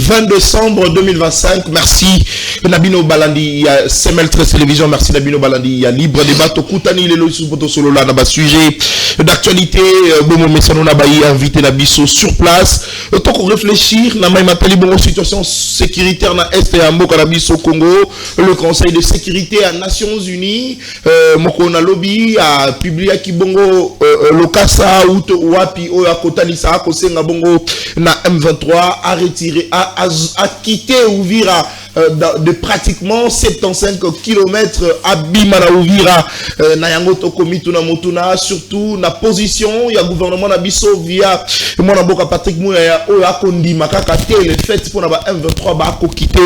20 décembre 2025. Merci Nabino Balandi, Semel 13 Télévision. Merci Nabino Balandi, Libre Débat. Tokutani le solo là na sujet d'actualité. Bon messano na bayi invité Nabiso sur place. Toko réfléchir na mai matali bon situation sécuritaire na est et Mboka Nabiso Congo. Le Conseil de sécurité des Nations Unies moko na lobby a publié Kibongo Lokasa ou wapi o akotalisa ko senga bongo na M23 a retiré a quitté Uvira de pratiquement 75 km à Bimana Uvira na yango tokomitu na motuna surtout na position ya gouvernement na biso via mona boka Patrick Mouya o akondima kaka te le fait pour na ba M23 ba ko quitter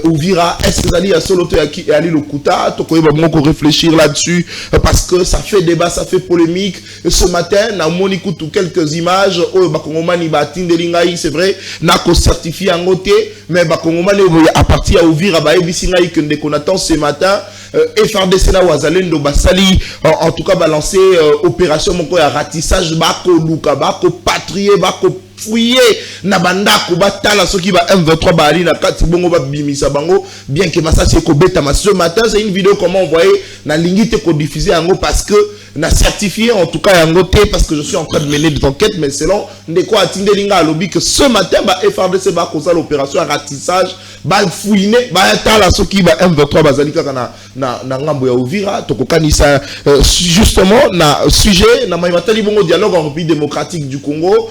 Uvira est-ce que ali ya solo to ya ali lokuta tokoyeba moko réfléchir là-dessus parce que ça fait débat, ça fait polémique. Ce matin na moni kutu quelques images o ba kongomani ba tindelingai c'est vrai na ko certifié en côté mais ba kongomani à partir à Uvira ba ebisinga que ndeko attend ce matin FRDC na wazalendo basali en tout cas balancer opération moko ya ratissage ba ko luka ba ko patrier ba ko fouiller na bandako batala soki ba M23 ba ali na kati bongo ba bimisa bango bien que massa c'est ko beta ma ce matin c'est une vidéo comment envoyer na lingite ko diffuser yango parce que na certifié en tout cas yango té parce que je suis en train de mener des enquêtes mais selon ndeko atindelinga a lobby que ce matin ba FRDC ba ko ça l'opération ratissage ba fouiner ba tala soki ba M23 bazali kaka na ngambo ya Uvira to ko kanisa justement na sujet na maimatali bongo dialogue en République démocratique du Congo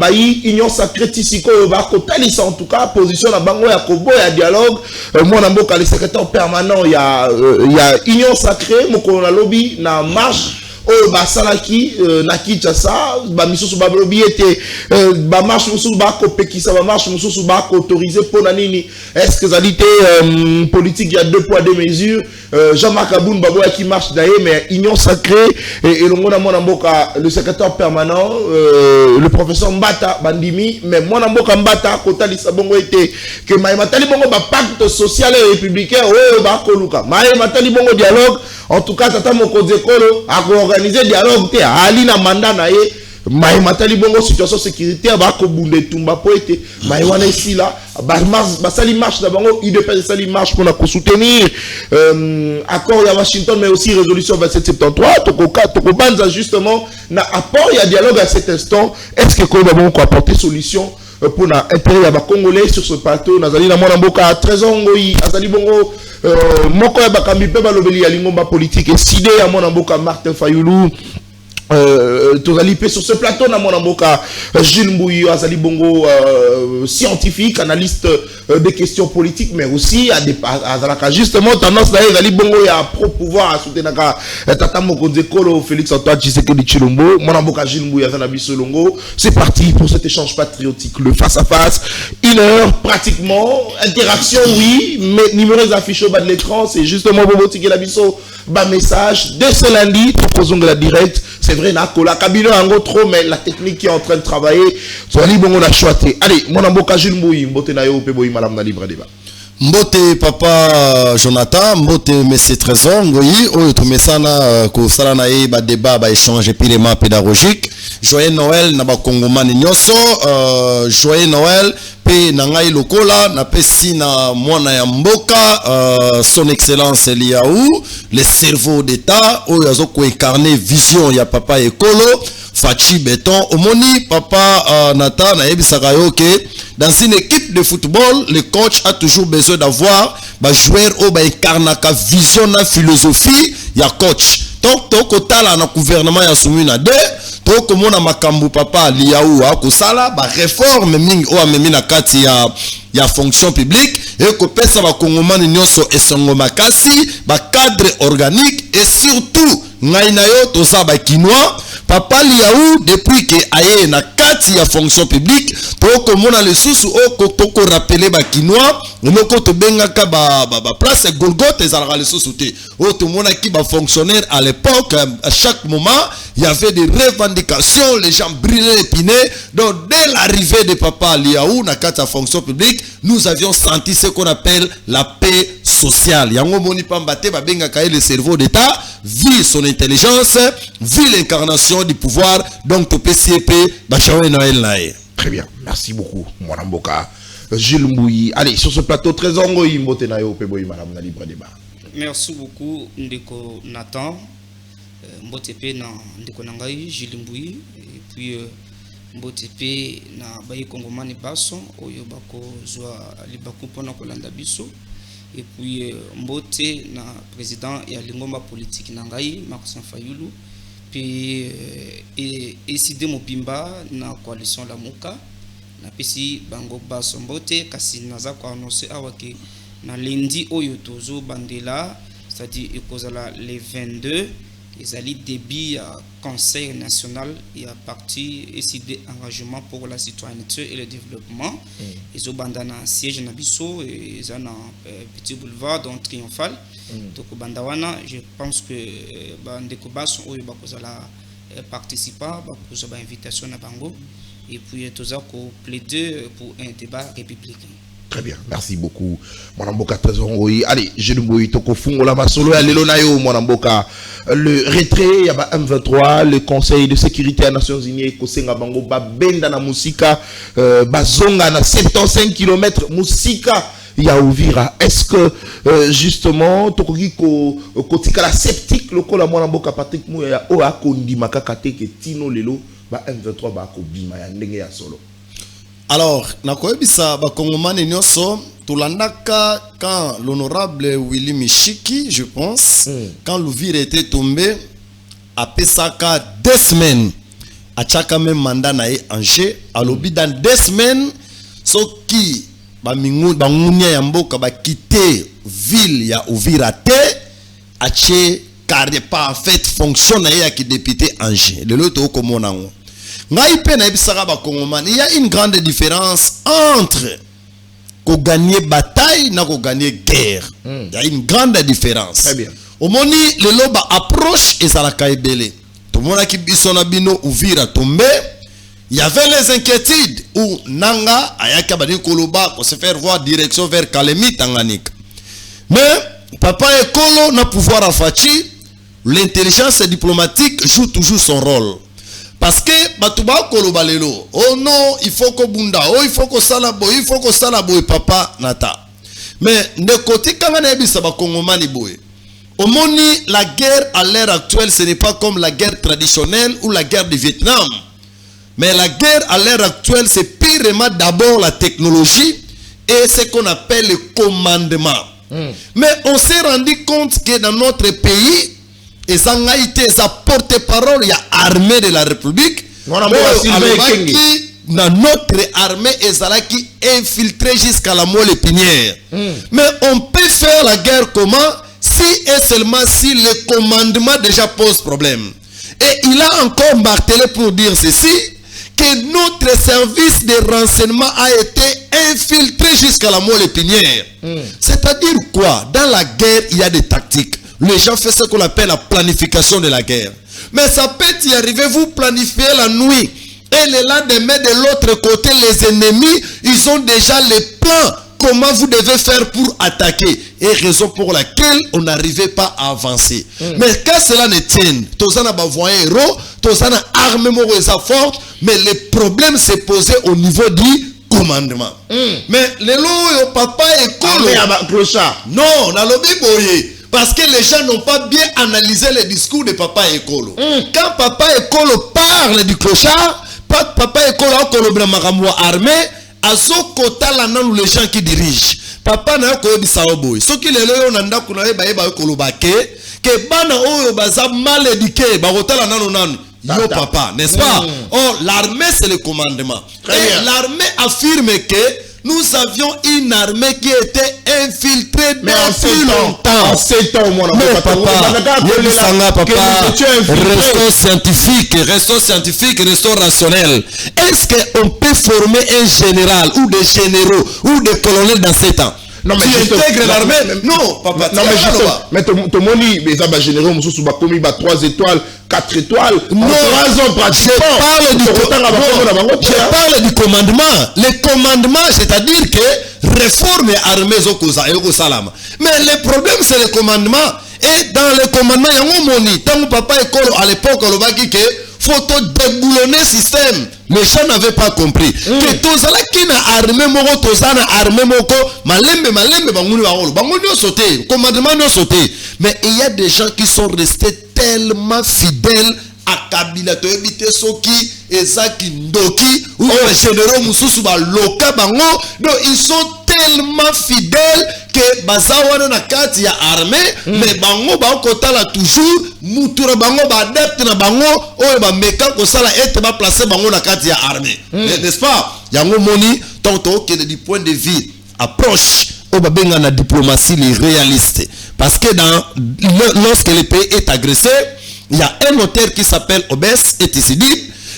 ba union sacrée tisiko ba ko talisa en tout cas position na bango ya kobo ya dialogue moi na mboka le secrétaire permanent il y a union sacrée moko na lobby na marche oh bah salaki na Kinshasa ba misusu ba lobby était ba marche misusu ba ko pekisa ba marche misusu ba ko autoriser pour na nini est-ce que ça dit politique il y a deux poids deux mesures Jean-Marc Aboun babo qui marche d'ailleurs mais union sacrée et le mona mona mboka le secrétaire permanent le professeur Mbata Bandimi mais mona mboka Mbata kota lisabongo était que matali bongo ba pacte social et républicain oh ba ko luka matali bongo dialogue en tout cas tata mokoze kolo a organiser dialogue te ali na mandat na ye matali bongo situation sécuritaire ba ko bunde tumba po ete wana ici là ba sali marche na bango IDP sali marche pour na ko soutenir accord ya Washington mais aussi résolution 2773 toko banza justement na apport ya dialogue à cet instant est-ce que ko ba bongo ko apporter solution pour na intérêt ya ba congolais sur ce plateau nazali na mona mboka trésor ngoi azali bongo moko ya bakambi pe balobeli ya lingomba politique et sidé ya mona mboka Martin Fayulu tozali pe sur ce plateau na mona mboka Jules Mbouyo azali bongo scientifique analyste des questions politiques mais aussi à justement tendance na ezali bongo ya pro pouvoir à soutenir tata mokonze kolo Félix Antoine Tshisekedi Tshilombo mona mboka Jules Mbouyo azana bisolongo c'est parti pour cet échange patriotique le face à face 1 heure pratiquement interaction oui mais numéros affichés au bas de l'écran c'est justement Bobo Tigela biso ba message dès ce lundi proposons de la direct c'est vrai na kola kabino yango trop mais la technique qui est en train de travailler soali bongo na choité allez mon amboka Jules Mbouyi mbote na yo pe boyi malam na Libre Débat mbote papa Jonathan mbote monsieur Trésor ngoyi oyo tumesana ko sala na ye ba débat ba échange éléments pédagogique joyeux Noël na ba kongomani nyoso joyeux Noël pe na ngai lokola na pesi na mwana ya mboka son excellence Eliaou le cerveau d'état oyo azoko incarner vision ya papa ekolo Fachi Béton omoni papa Nathan na yebisaka yo ke dans une équipe de football le coach a toujours besoin d'avoir ba joueur o ba incarnaka vision na philosophie ya coach donc tokotala na gouvernement ya Sumuna de tokomona makambu papa Liaou akosala ba réforme mingi o amemi na kati ya fonction publique et ko pesa ba kongomani nyonso esongo makasi ba cadre organique et surtout ngai na yo toza ba kinois papa Liaou depuis que aye na kati ya fonction publique tokomona le susu o toko rappeler ba kinois moko to bengaka ba place Golgoth ezalaka le susu te o to mona ki ba fonctionnaire à l'époque à chaque moment il y avait des revendications les gens brillaient épinés donc dès l'arrivée de papa Liaou na kati ya fonction publique nous avions senti ce qu'on appelle la paix sociale yango moni pambate ba bengaka le cerveau d'état vu son intelligence vu l'incarnation du pouvoir donc to PCP ba Joyeux Noël nae. Très bien merci beaucoup mon amboka Jules Mbouyi. Allez, sur ce plateau, Trésor Ngoyi, Mbotenayo, Peboyi, madame, na libre débat. Merci beaucoup, Ndeko Nathan. Mbotepe na Ndeko Nangayi, Jules Mbouyi. Et puis, Mbotepe na Baye Kongomani Basso, Oyo Bako Zoa Libaku Pona Kolanda Biso. Et puis, Mbote na président et à l'ingomba politique Nangayi, Marcin Fayulu. Puis, Eside Mobimba na coalition Lamuka. Na pesi Bango Basso Mbote, kasi naza ko annoncer awake na lundi Oyo Tozo Bandela, c'est-à-dire Ekozala les 22. Ils allaient débit à Conseil national et à parti décidé engagement pour la citoyenneté et le développement. Ils ont bandana siège Nabiso et ils ont un petit boulevard donc triomphal. Donc bandawana, je pense que Bandekouba sont eux participants pour cette invitation à Bango et puis tous ça plaider pour un débat républicain. Très bien, merci beaucoup. Mon amboka Trésor Ngoyi. Allez, je ne bois pas au la masolo à l'elonayo, mon amboka. Le retrait, il y a M23, le Conseil de sécurité des Nations Unies, Kosenga Bango, Benda na Musika, Bazonga na 75 km, Musika, il y a Ouvira. Est-ce que, justement, Tokogi Kotika la sceptique, le col à mon amboka Patrick Mouya, Oa Kondi Makakate, que Tino Lelo, M23, Bakobima, Yandenge ya solo. Alors, nakoyebisa bakongomani nyonso tolandaka quand l'honorable Willy Michiki, je pense, quand l'Ouvira était tombé, a pesaka 2 semaines, a tchaka même mandat na Angers, a lobby dans 2 semaines, so qui bangunya ya mboka ba quitter ville ya Ouvira te, a tché carré pas en fait fonction na ya ki député Angers. Le loto komona ngo. Il y a une grande différence entre gagner bataille et gagner guerre. Il y a une grande différence. Très bien. Au moment où le loba approche et ça la caibele. Tout le monde qui bisona bino Ouvira tombé. Il y avait les inquiétudes où Nanga ayaka bani koloba pour se faire voir direction vers Kalemi Tanganika. Mais Papa Ekolo n'a pouvoir à Fachi. L'intelligence diplomatique joue toujours son rôle. Parce que batuba kolobalelo, oh non, il faut que bunda, oh il faut que salabo, il faut que salabo papa nata. Mais de côté kangana ebisa ba kongomani boy. Au moni la guerre à l'heure actuelle, ce n'est pas comme la guerre traditionnelle ou la guerre du Vietnam. Mais la guerre à l'heure actuelle, c'est purement d'abord la technologie et ce qu'on appelle le commandement. Mais on s'est rendu compte que dans notre pays, et ça a été sa porte-parole, il y a armée de la République. Dans notre armée, et ça qui infiltré jusqu'à la moelle épinière. Mais on peut faire la guerre comment? Si et seulement si le commandement déjà pose problème. Et il a encore martelé pour dire ceci, que notre service de renseignement a été infiltré jusqu'à la moelle épinière. C'est-à-dire quoi? Dans la guerre, il y a des tactiques. Les gens font ce qu'on appelle la planification de la guerre. Mais ça peut y arriver, vous planifiez la nuit. Et le lendemain, de l'autre côté, les ennemis, ils ont déjà les plans. Comment vous devez faire pour attaquer. Et raison pour laquelle on n'arrivait pas à avancer. Mais quand cela ne tient, tous en a héros, tous en a armement forte, mais le problème s'est posé au niveau du commandement. Mais les lots, papa et non, dans le biboye. Parce que les gens n'ont pas bien analysé le discours de Papa Ekolo. Quand Papa Ekolo parle du clochard, Papa Ekolo a colobré Maramwa armé, à ce côté là, les gens qui dirigent. Papa n'a pas dit ça au boy. Ce qui est là, on a dit qu'on a colobake, que bana oyo baza mal éduqué, barota la nanon. Yo papa, n'est-ce pas? Oh, l'armée c'est le commandement. Et l'armée affirme que nous avions une armée qui était infiltrée depuis longtemps. En 7 ans, mon ami. Papa, restons scientifiques, restons rationnels. Est-ce qu'on peut former un général ou des généraux ou des colonels dans 7 ans? Non, mais tu intègres l'armée? Non, papa. Non, mais justement, mais ton moni, mais ça va générer, on se commis 3 étoiles, 4 étoiles. Non, 3 ans pratiquement. Je parle du commandement. Le commandement, c'est-à-dire que réforme et armée au salam. Mais le problème, c'est le commandement. Et dans le commandement, il y a un moni. Tant que papa Ekolo à l'époque, on a dit que faut déboulonner le système. Les gens n'avaient pas compris. Que tozala qui na armée moko, tozana armée moko, malembe, bangouni barolo, bangouni ont sauté, commandement ont sauté. Mais il y a des gens qui sont restés tellement fidèles à Kabila, to éviter Soki, Ezaki, Ndoki, ou les généraux Moussous, Loka, Bango. Donc ils sont tellement fidèles que Bazawana na kati ya armée, mais Bango, Kota là toujours, Moutoura Bango, adepte na Bango, ou ba meka ko sala ete ba placer Bango na kati ya armée. N'est-ce pas? Yango moni, tonto que du point de vue approche, au babenga na diplomatie les réalistes. Parce que lorsque le pays est agressé, il y a un auteur qui s'appelle Obès et Tissidib.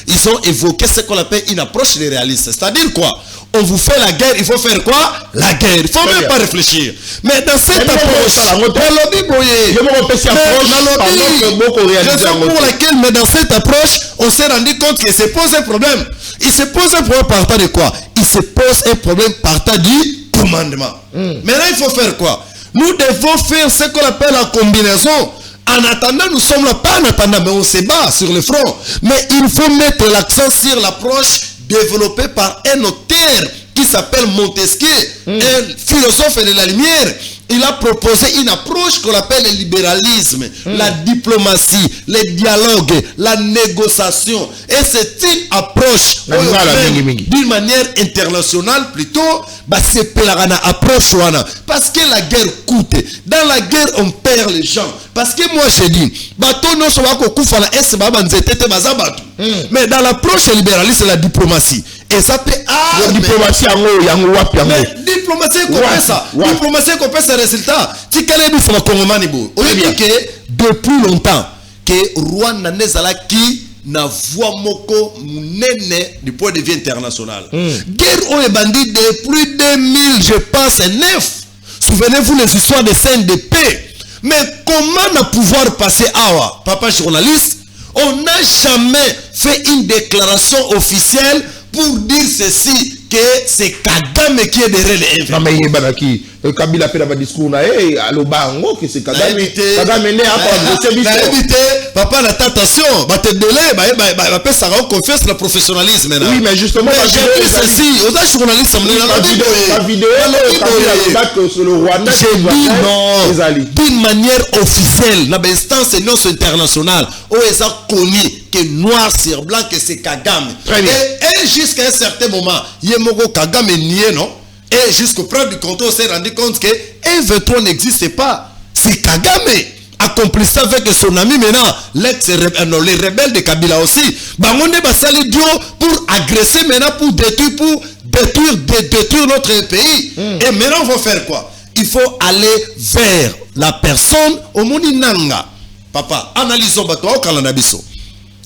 Ils ont évoqué ce qu'on appelle une approche des réalistes. C'est-à-dire quoi? On vous fait la guerre, il faut faire quoi? La guerre. Il ne faut même pas réfléchir. Mais dans cette approche, mais dans cette approche, on s'est rendu compte qu'il se pose un problème. Il se pose un problème partant de quoi? Il se pose un problème partant du commandement. Maintenant, il faut faire quoi? Nous devons faire ce qu'on appelle la combinaison. En attendant, nous sommes là, pas en attendant, mais on se bat sur le front. Mais il faut mettre l'accent sur l'approche développée par un auteur qui s'appelle Montesquieu, un philosophe de la lumière. Il a proposé une approche qu'on appelle le libéralisme, la diplomatie, le dialogue, la négociation. Et c'est une approche d'une manière internationale plutôt, c'est une approche. Parce que la guerre coûte. Dans la guerre, on perd les gens. Parce que moi, j'ai dit, mais dans l'approche libéraliste, la diplomatie. Et ça peut la diplomatie diplomatie comme ça résultat. Tu connais bien ça Congomani bo. On dit que depuis longtemps que Rwanda nezala qui na voix moko munene du point de vue international. Guerre au bandit depuis 2000 je pense 9. Souvenez-vous les histoires de scènes de paix. Mais comment na pouvoir passer awa papa journaliste, on n'a jamais fait une déclaration officielle pour dire ceci que c'est Kagame qui est derrière les événements. Non mais Banaki, Kabila fait un discours là, allo bango que c'est Kagame. Kagame né à papa la tentation, bah te délai, bah ça rend confiance le professionnalisme maintenant. Oui mais justement j'ai dit ceci, aux journalistes la vidéo Kabila sur le Rwanda, j'ai dit non d'une manière officielle, dans l'instance non internationale, où ils ont connu que noir sur blanc que c'est Kagame. Et jusqu'à un certain moment, Yemoko Kagame nié non. Et jusqu'au preuve du compte, on s'est rendu compte que M23 n'existe pas. C'est Kagame accompli ça avec son ami maintenant, les rebelles de Kabila aussi. On est basali dio pour agresser maintenant, pour détruire notre pays. Et maintenant, on va faire quoi? Il faut aller vers la personne au Moni Nanga. Papa, analysons Bato au Kalanabiso.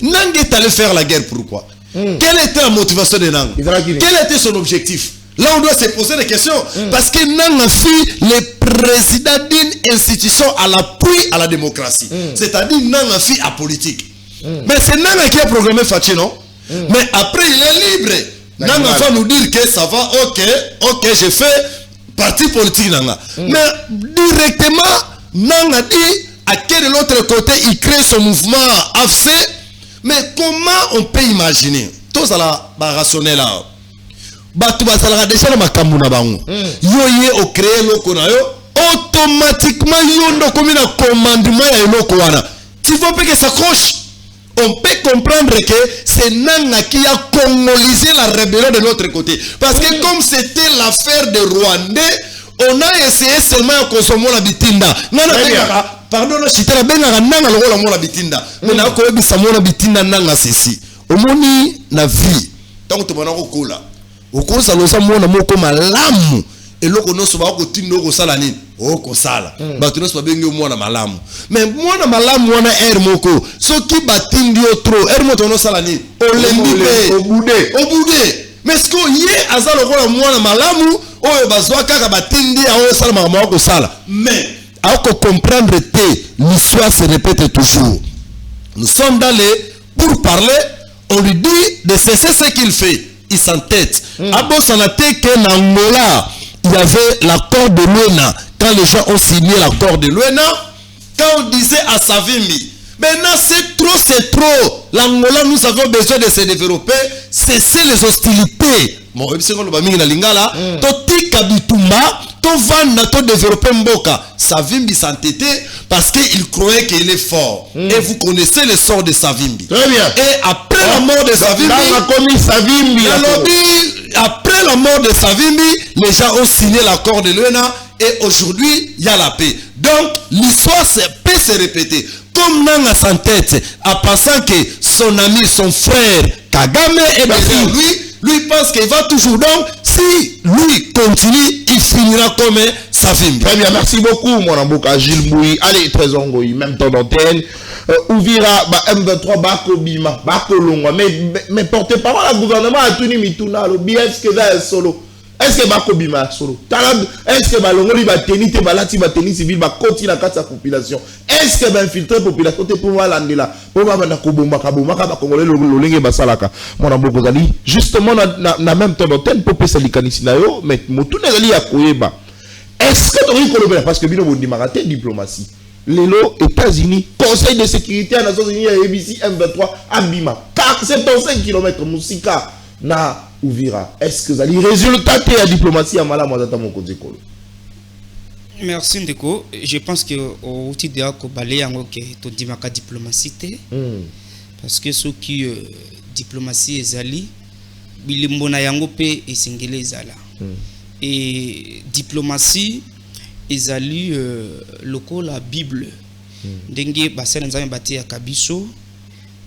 Nanga est allé faire la guerre, pourquoi? Quelle était la motivation de Nanga? Quel était son objectif? Là, on doit se poser des questions. Parce que Nanga fut le président d'une institution à l'appui à la démocratie. C'est-à-dire Nanga fut apolitique. Mais c'est Nanga qui a programmé Fachi, non? Mais après, il est libre. Nanga va nous dire que ça va, ok, j'ai fait parti politique Nanga. Mais directement, Nanga dit à quel autre côté il crée son mouvement AFC. Mais comment on peut imaginer? Tous à la rationnelle là. Batu basalaka déjà na makambu na bango. Yo au créer loko na yo, automatiquement yo ndo komi na commandement ya loko wana. Tu vois pas que ça croche. On peut comprendre que c'est Nanga qui a congolisé la rébellion de l'autre côté. Parce que comme c'était l'affaire des Rwandais, on a essayé seulement de consommer la bitinda. Pardon, je t'ai bien Nanga le la bitinda. Mais na ko ebisa mo la bitinda Nanga ceci. Omoni na vie. Tant que tu m'en kola. Okosa loza mona moko malamu eloko no soba ko tindo ko sala nini oko sala batu no soba bengi mona malamu mais mona malamu wana moko soki batindi otro moto no sala nini obude mais ce que yé azalo ko mona malamu oyo bazwa kaka batindi a sala mama ko sala mais à comprendre l'histoire se répète toujours. Nous sommes dans les pour parler, on lui dit de cesser ce qu'il fait. Il s'entête. Abo Sanate que Angola, il y avait l'accord de Luena. Quand les gens ont signé l'accord de Luena, quand on disait à Savimbi, Maintenant, c'est trop. L'Angola, nous avons besoin de se développer, cesser les hostilités. Bon, c'est comme le Baming na Lingala, Totika Bitumba, Tovanda, to développer Mboka. Savimbi s'entêtait parce qu'il croyait qu'il est fort. Et vous connaissez le sort de Savimbi. Très bien. Et après la mort de Savimbi, après la mort de Savimbi, les gens ont signé l'accord de Luena et aujourd'hui, il y a la paix. Donc, l'histoire peut se répéter. Comme Nanga s'entête, en pensant que son ami, son frère, Kagame est derrière lui pense qu'il va toujours. Donc, si lui continue, il finira comme Savimbi. Très bien, merci beaucoup, mon amboka Gilles Mouy. Allez, très ongoï, même temps d'antenne. Ouvira, M23, Bako Bima, Bako Longwa. Mais porte-parole, le gouvernement a tenu Mituna, le est-ce que là, solo? Est-ce que Bako Bima solo? Est-ce que Balongoli va tenir, Balati va tenir civil, va continuer la carte de sa population? Est-ce que va infiltrer la population pour voir l'andela? Pour voir la Kobomaka, va congolais, le Basalaka. Mon ambo Kozali, justement, na même temps d'antenne, pour pesa l'ikanisinayo, mais Motu Nezali a Koyeba. Est-ce que tu as dit parce que Bino Bondi Marate, diplomatie? Lélo, États-Unis, Conseil de sécurité à Nations Unies, ABC, M23, Abima, 75 km, Moussika, na Ouvira. Est-ce que ça dit résultat de la diplomatie à Malamazata Mokozekolo? Merci Ndeko. Je pense que au titre de Kobalé, tu dis ma diplomatie, parce que ceux qui diplomatie ezali, bilimona yango pe esengele ezala. Et diplomatie ezali loko la Bible. Ndenge basel nzambe bati ya kabiso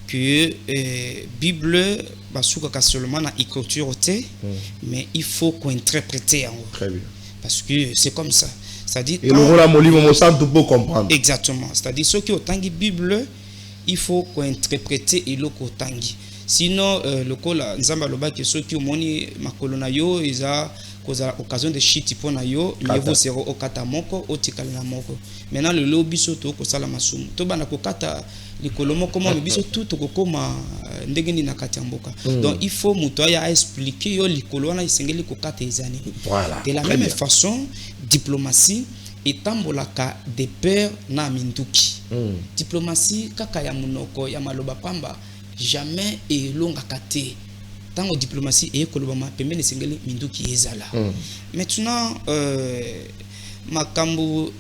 que Bible basuka seulement na écriture mais il faut qu'on interprète yango. Très bien. Parce que c'est comme ça. C'est-à-dire et le la molimo mo sant pour comprendre. Exactement. C'est-à-dire ceux qui ont tangi Bible, il faut qu'on interprète et le tangi. Sinon le kola nzamba loba que ceux qui ont moni makolona yo isa causa occasion de shit pour na yo niveau zéro au kata moko au tikala na moko. Maintenant le lobby soto ko sala masumu to bana ko kata likolomo comment le biso tout ko koma ndenge ni na kati mboka. Donc il faut mutoya expliquer yo likolo na isengeli ko kata ezani. Voilà. De la même façon diplomatie etambolaka de peur na minduki. Diplomatie kaka ya munoko ya maloba pamba jamais elonga kate. Tant que diplomatie et kolobama pembe nesengeli minduki ezala. Maintenant makambu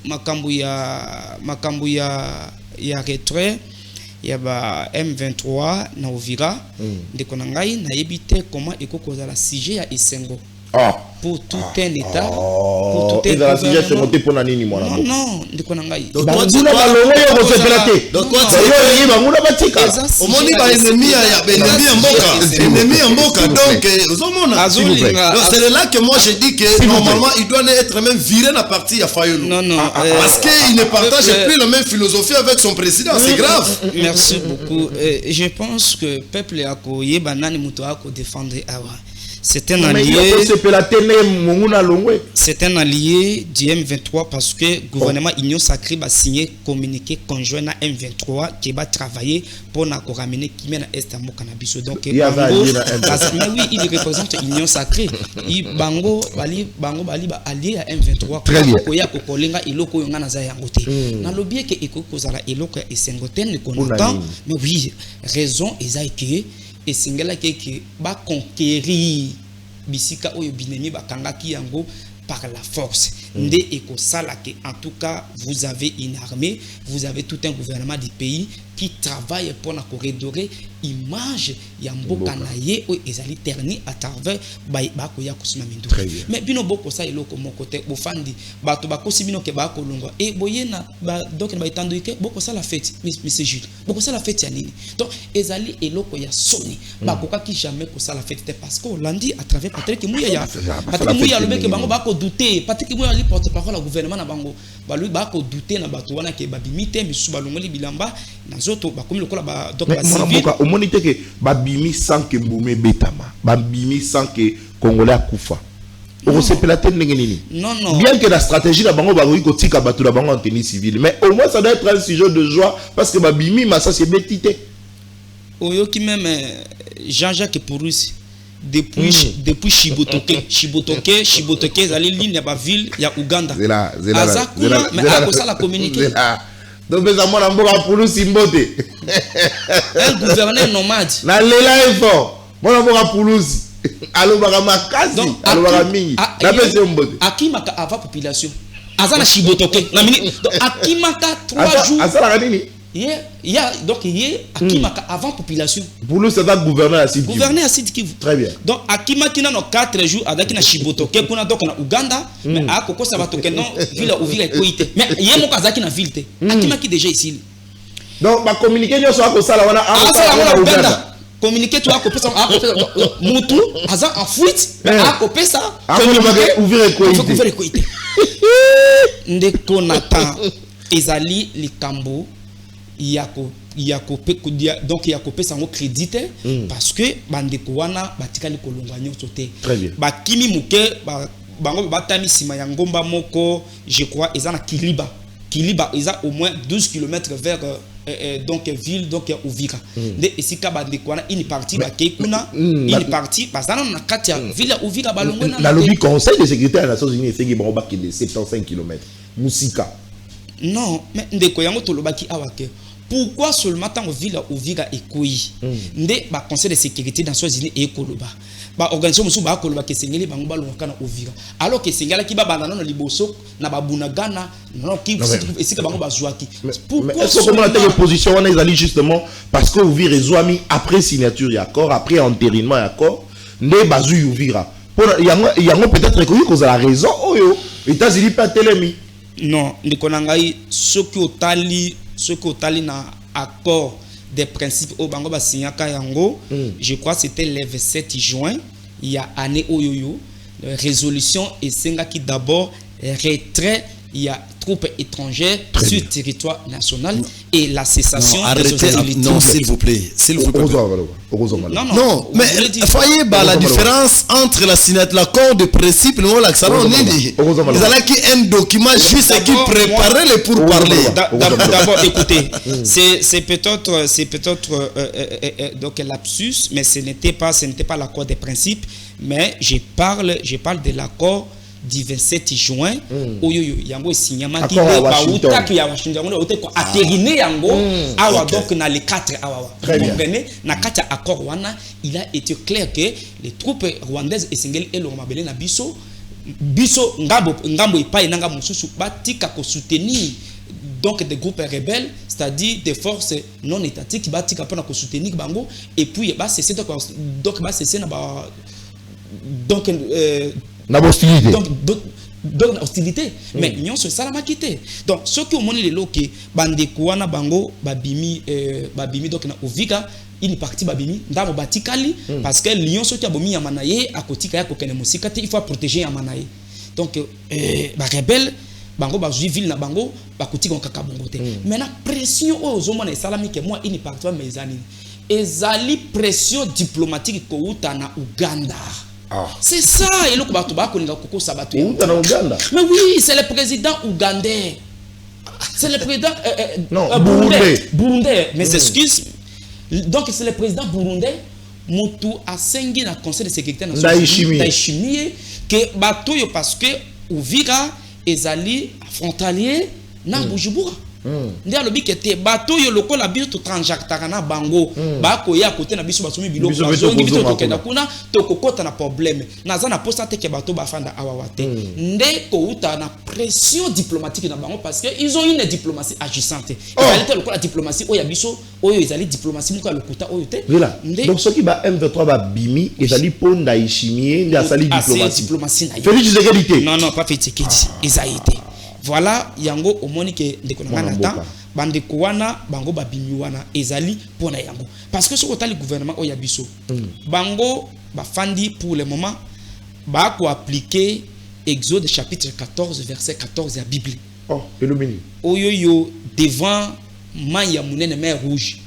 ya retrait ya ba M23 na Uvira ndeko na ngai na yebite comment ekokoza la sujet ya Esengo. Pour tout un état, pour tout un gouvernement. Non, ndeko na ngai. Donc toi tu vas donc toi tu omoni ba ennemi ya mboka donc ozomona c'est là que moi je dis que normalement il doit être même viré la partie ya Fayulu. Non parce qu'il ne partage plus la même philosophie avec son président, c'est grave. Merci beaucoup. Je pense que peuple ya ko yeba nani muto ako défendre awa. C'est un allié du M23 parce que le gouvernement Union Sacrée a signé communiqué conjoint à M23 qui va travailler pour ramener qui mène à Est à Cannabis. Donc, oui, il représente Union Sacrée. Il Bango Bali allié à M23. Très bien. Mais oui, raison exacte. Et singela qui va conquérir bisika oyo binemi bakangaki yango par la force. Nde eko sala que en tout cas vous avez une armée, vous avez tout un gouvernement du pays qui travaille pour na corridorer image ya mboka na ye o ezali terni à travers ba ko ya kusuna mindu. Mais bino boko sa eloko mon côté bofandi bato bakosi bino ke ba ko longwa et boyena ba donc ba itando ke boko sa la fête monsieur Jules boko sa la fête ya nini. Donc ezali eloko ya soni ba ko ki jamais ko sa la fête parce que Hollandi à travers Patrick Mouya ya Patrick Mouya le ke bango ba ko douter Patrick Mouya li porte-parole au gouvernement na bango ba lui ba ko douter na bato wana ke ba bimite misu balongoli bilamba na zoto ba komi lokola ba donc ba civil au monité que babimi sans que Mboumé betama babimi sans que Congolais akufa on se peut la tête nini. Non bien que la stratégie la bango ba ko tika bato la bango en tenue civile mais au moins ça doit être un sujet de joie parce que babimi ma ça c'est betité oyo qui même Jean-Jacques Pourus depuis Chibotoke zali ligne ya ba ville ya Uganda azakuna mais akosala communiquer Donc ça moi na pour Simbote. Un gouverneur nomade. Na lela effort. Moi na pour Allo bakamakazi, allo bakamingi. Na pese Mbote. Akimaka avant population. Azana Chibotoke. Na minute. Donc Akimaka 3 jours. Azala nini? Donc Akimaka avant population. Pour c'est un gouverneur à Sud Kivu. Gouverneur à Sud Kivu. Très bien. Donc Akimaki na 4 jours avec na Chibotoke kuna donc na Uganda mais à Koko ça va toke non ville ou ville Koité. Mais yemo kazaki na ville te. Akimaki déjà ici. Donc ba communiquer nyo so ko sala wana à Uganda. Communiquer toi à Kopesa Moutou Aza en fuite à Kopesa ouvrir Koité. Ndeko Nathan ezali likambo yako donc yakope sango crédit parce que bandeko wana batikali kolongwa nyonso te bakimi muke bango batami sima ya ngomba moko je crois ezana Kiliba eza au moins 12 km vers donc ville donc Uvira nde esika bandeko wana une partie bakei kuna une partie bazana na kati ya ville ya Uvira balongwe na lobby conseil de sécurité des Nations Unies esengi bango bakende 75 km musika. Non, mais ndeko yango tolobaki awake. Pourquoi seulement tant ville Uvira ekoi? Ndé ba conseil de sécurité dans Nations Unies et koloba. Ba organisation musu ba koloba ke sengeli bango ba lonka na Uvira. Alors que sengala ki ba banana na liboso na ba bunagana non ki esika bango ba zuaki. Pourquoi est-ce que comment la position on est allé justement parce que Uvira ezwami après signature et accord après entérinement et accord ndé bazu Uvira. Pour yango peut-être que vous avez raison oyo États-Unis pas telemi. Non, ndikonangai ceux qui otali na accord des principes au bango ba signaka yango, je crois c'était le 27 juin, il y a année oyoyo, résolution et senga qui d'abord retrait il y a troupes étrangères sur le territoire national et la cessation des hostilités. Non, s'il vous plaît. Non, mais voyez la différence entre l'accord de principe et l'accord ils ont un document juste qui préparait les pourparlers. D'abord, écoutez, c'est peut-être donc lapsus, mais ce n'était pas l'accord des principes, mais je parle de l'accord du 27 juin oyoyo yango signama ki ba utaki ya Washington on ko atteriner yango awa donc na les 4 awa comprenez na kati accord wana il a été clair que les troupes rwandaises esengeli elongo mabele na biso ngambo ipai nanga mususu batika ko soutenir donc des groupes rebelles, c'est-à-dire des forces non étatiques qui batika pona ko soutenir bango et puis ba cesser donc ba cesser na ba donc na hostilité. Donc hostilité. Mais nous sommes salama quitté. Donc ce qui au monde les loqués, bandeko wana bango babimi donc na Uvira une partie babimi ndamo batikali parce que lion ce qui a bomi yamanaye à kotika ya kokene musika il faut protéger yamanaye. Donc ba rebelle bango ba ville na bango ba kotika kaka bongo te. Maintenant pression aux hommes na salami que moi une partie mes amis. Ezali pression diplomatique ko uta na Uganda. C'est ça, et le Uganda. Mais oui, c'est le président ougandais. C'est le président burundais. Mais excuse. Donc c'est le président burundais. Moutou a sengi na conseil de sécurité nationale. Daishimie que batoyo parce que Uvira ezali frontalier na Bujumbura. Ndia lobi kete bato yo lokola biso to transaktaka na bango ba ko ya côté na biso basumi biloko bazongi biso to kenda kuna to kokota na problème naza na posta te ke bato bafanda awawate nde ko uta na pression diplomatique na bango parce que ils ont une diplomatie agissante en réalité lokola diplomatie oya biso oyo ezali diplomatie muka lokuta oyo te donc ce qui ba M23 ba bimi ezali ponda ishimie ndia sali diplomatie Félix Tshisekedi non pas Félix Tshisekedi ezaité. Voilà yango omoni ke ndeko na nata bandeko wana bango babimi wana ezali pona yango parce que ce que le gouvernement oya biso bango bafandi pour le moment ba ko appliquer Exode chapitre 14 verset 14 de la Bible. Elomini oyoyo devant maya munene mer rouge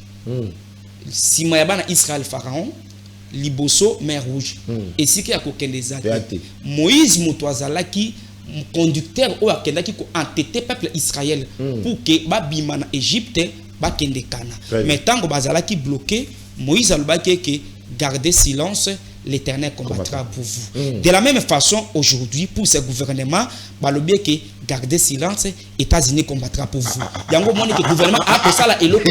sima ya bana Israël pharaon liboso mer rouge et si ki akokende zaki Moïse mutwazalaki conducteur ou akendaki ko entêter peuple Israël pour que ba bima na Égypte ba kende kana mais tango bazalaki bloqué Moïse alobaki que garder silence l'Éternel combattra pour vous. De la même façon, aujourd'hui, pour ce gouvernement, le bien que garder silence, États-Unis combattra pour vous. Il y a un moment que le gouvernement a fait ça et l'autre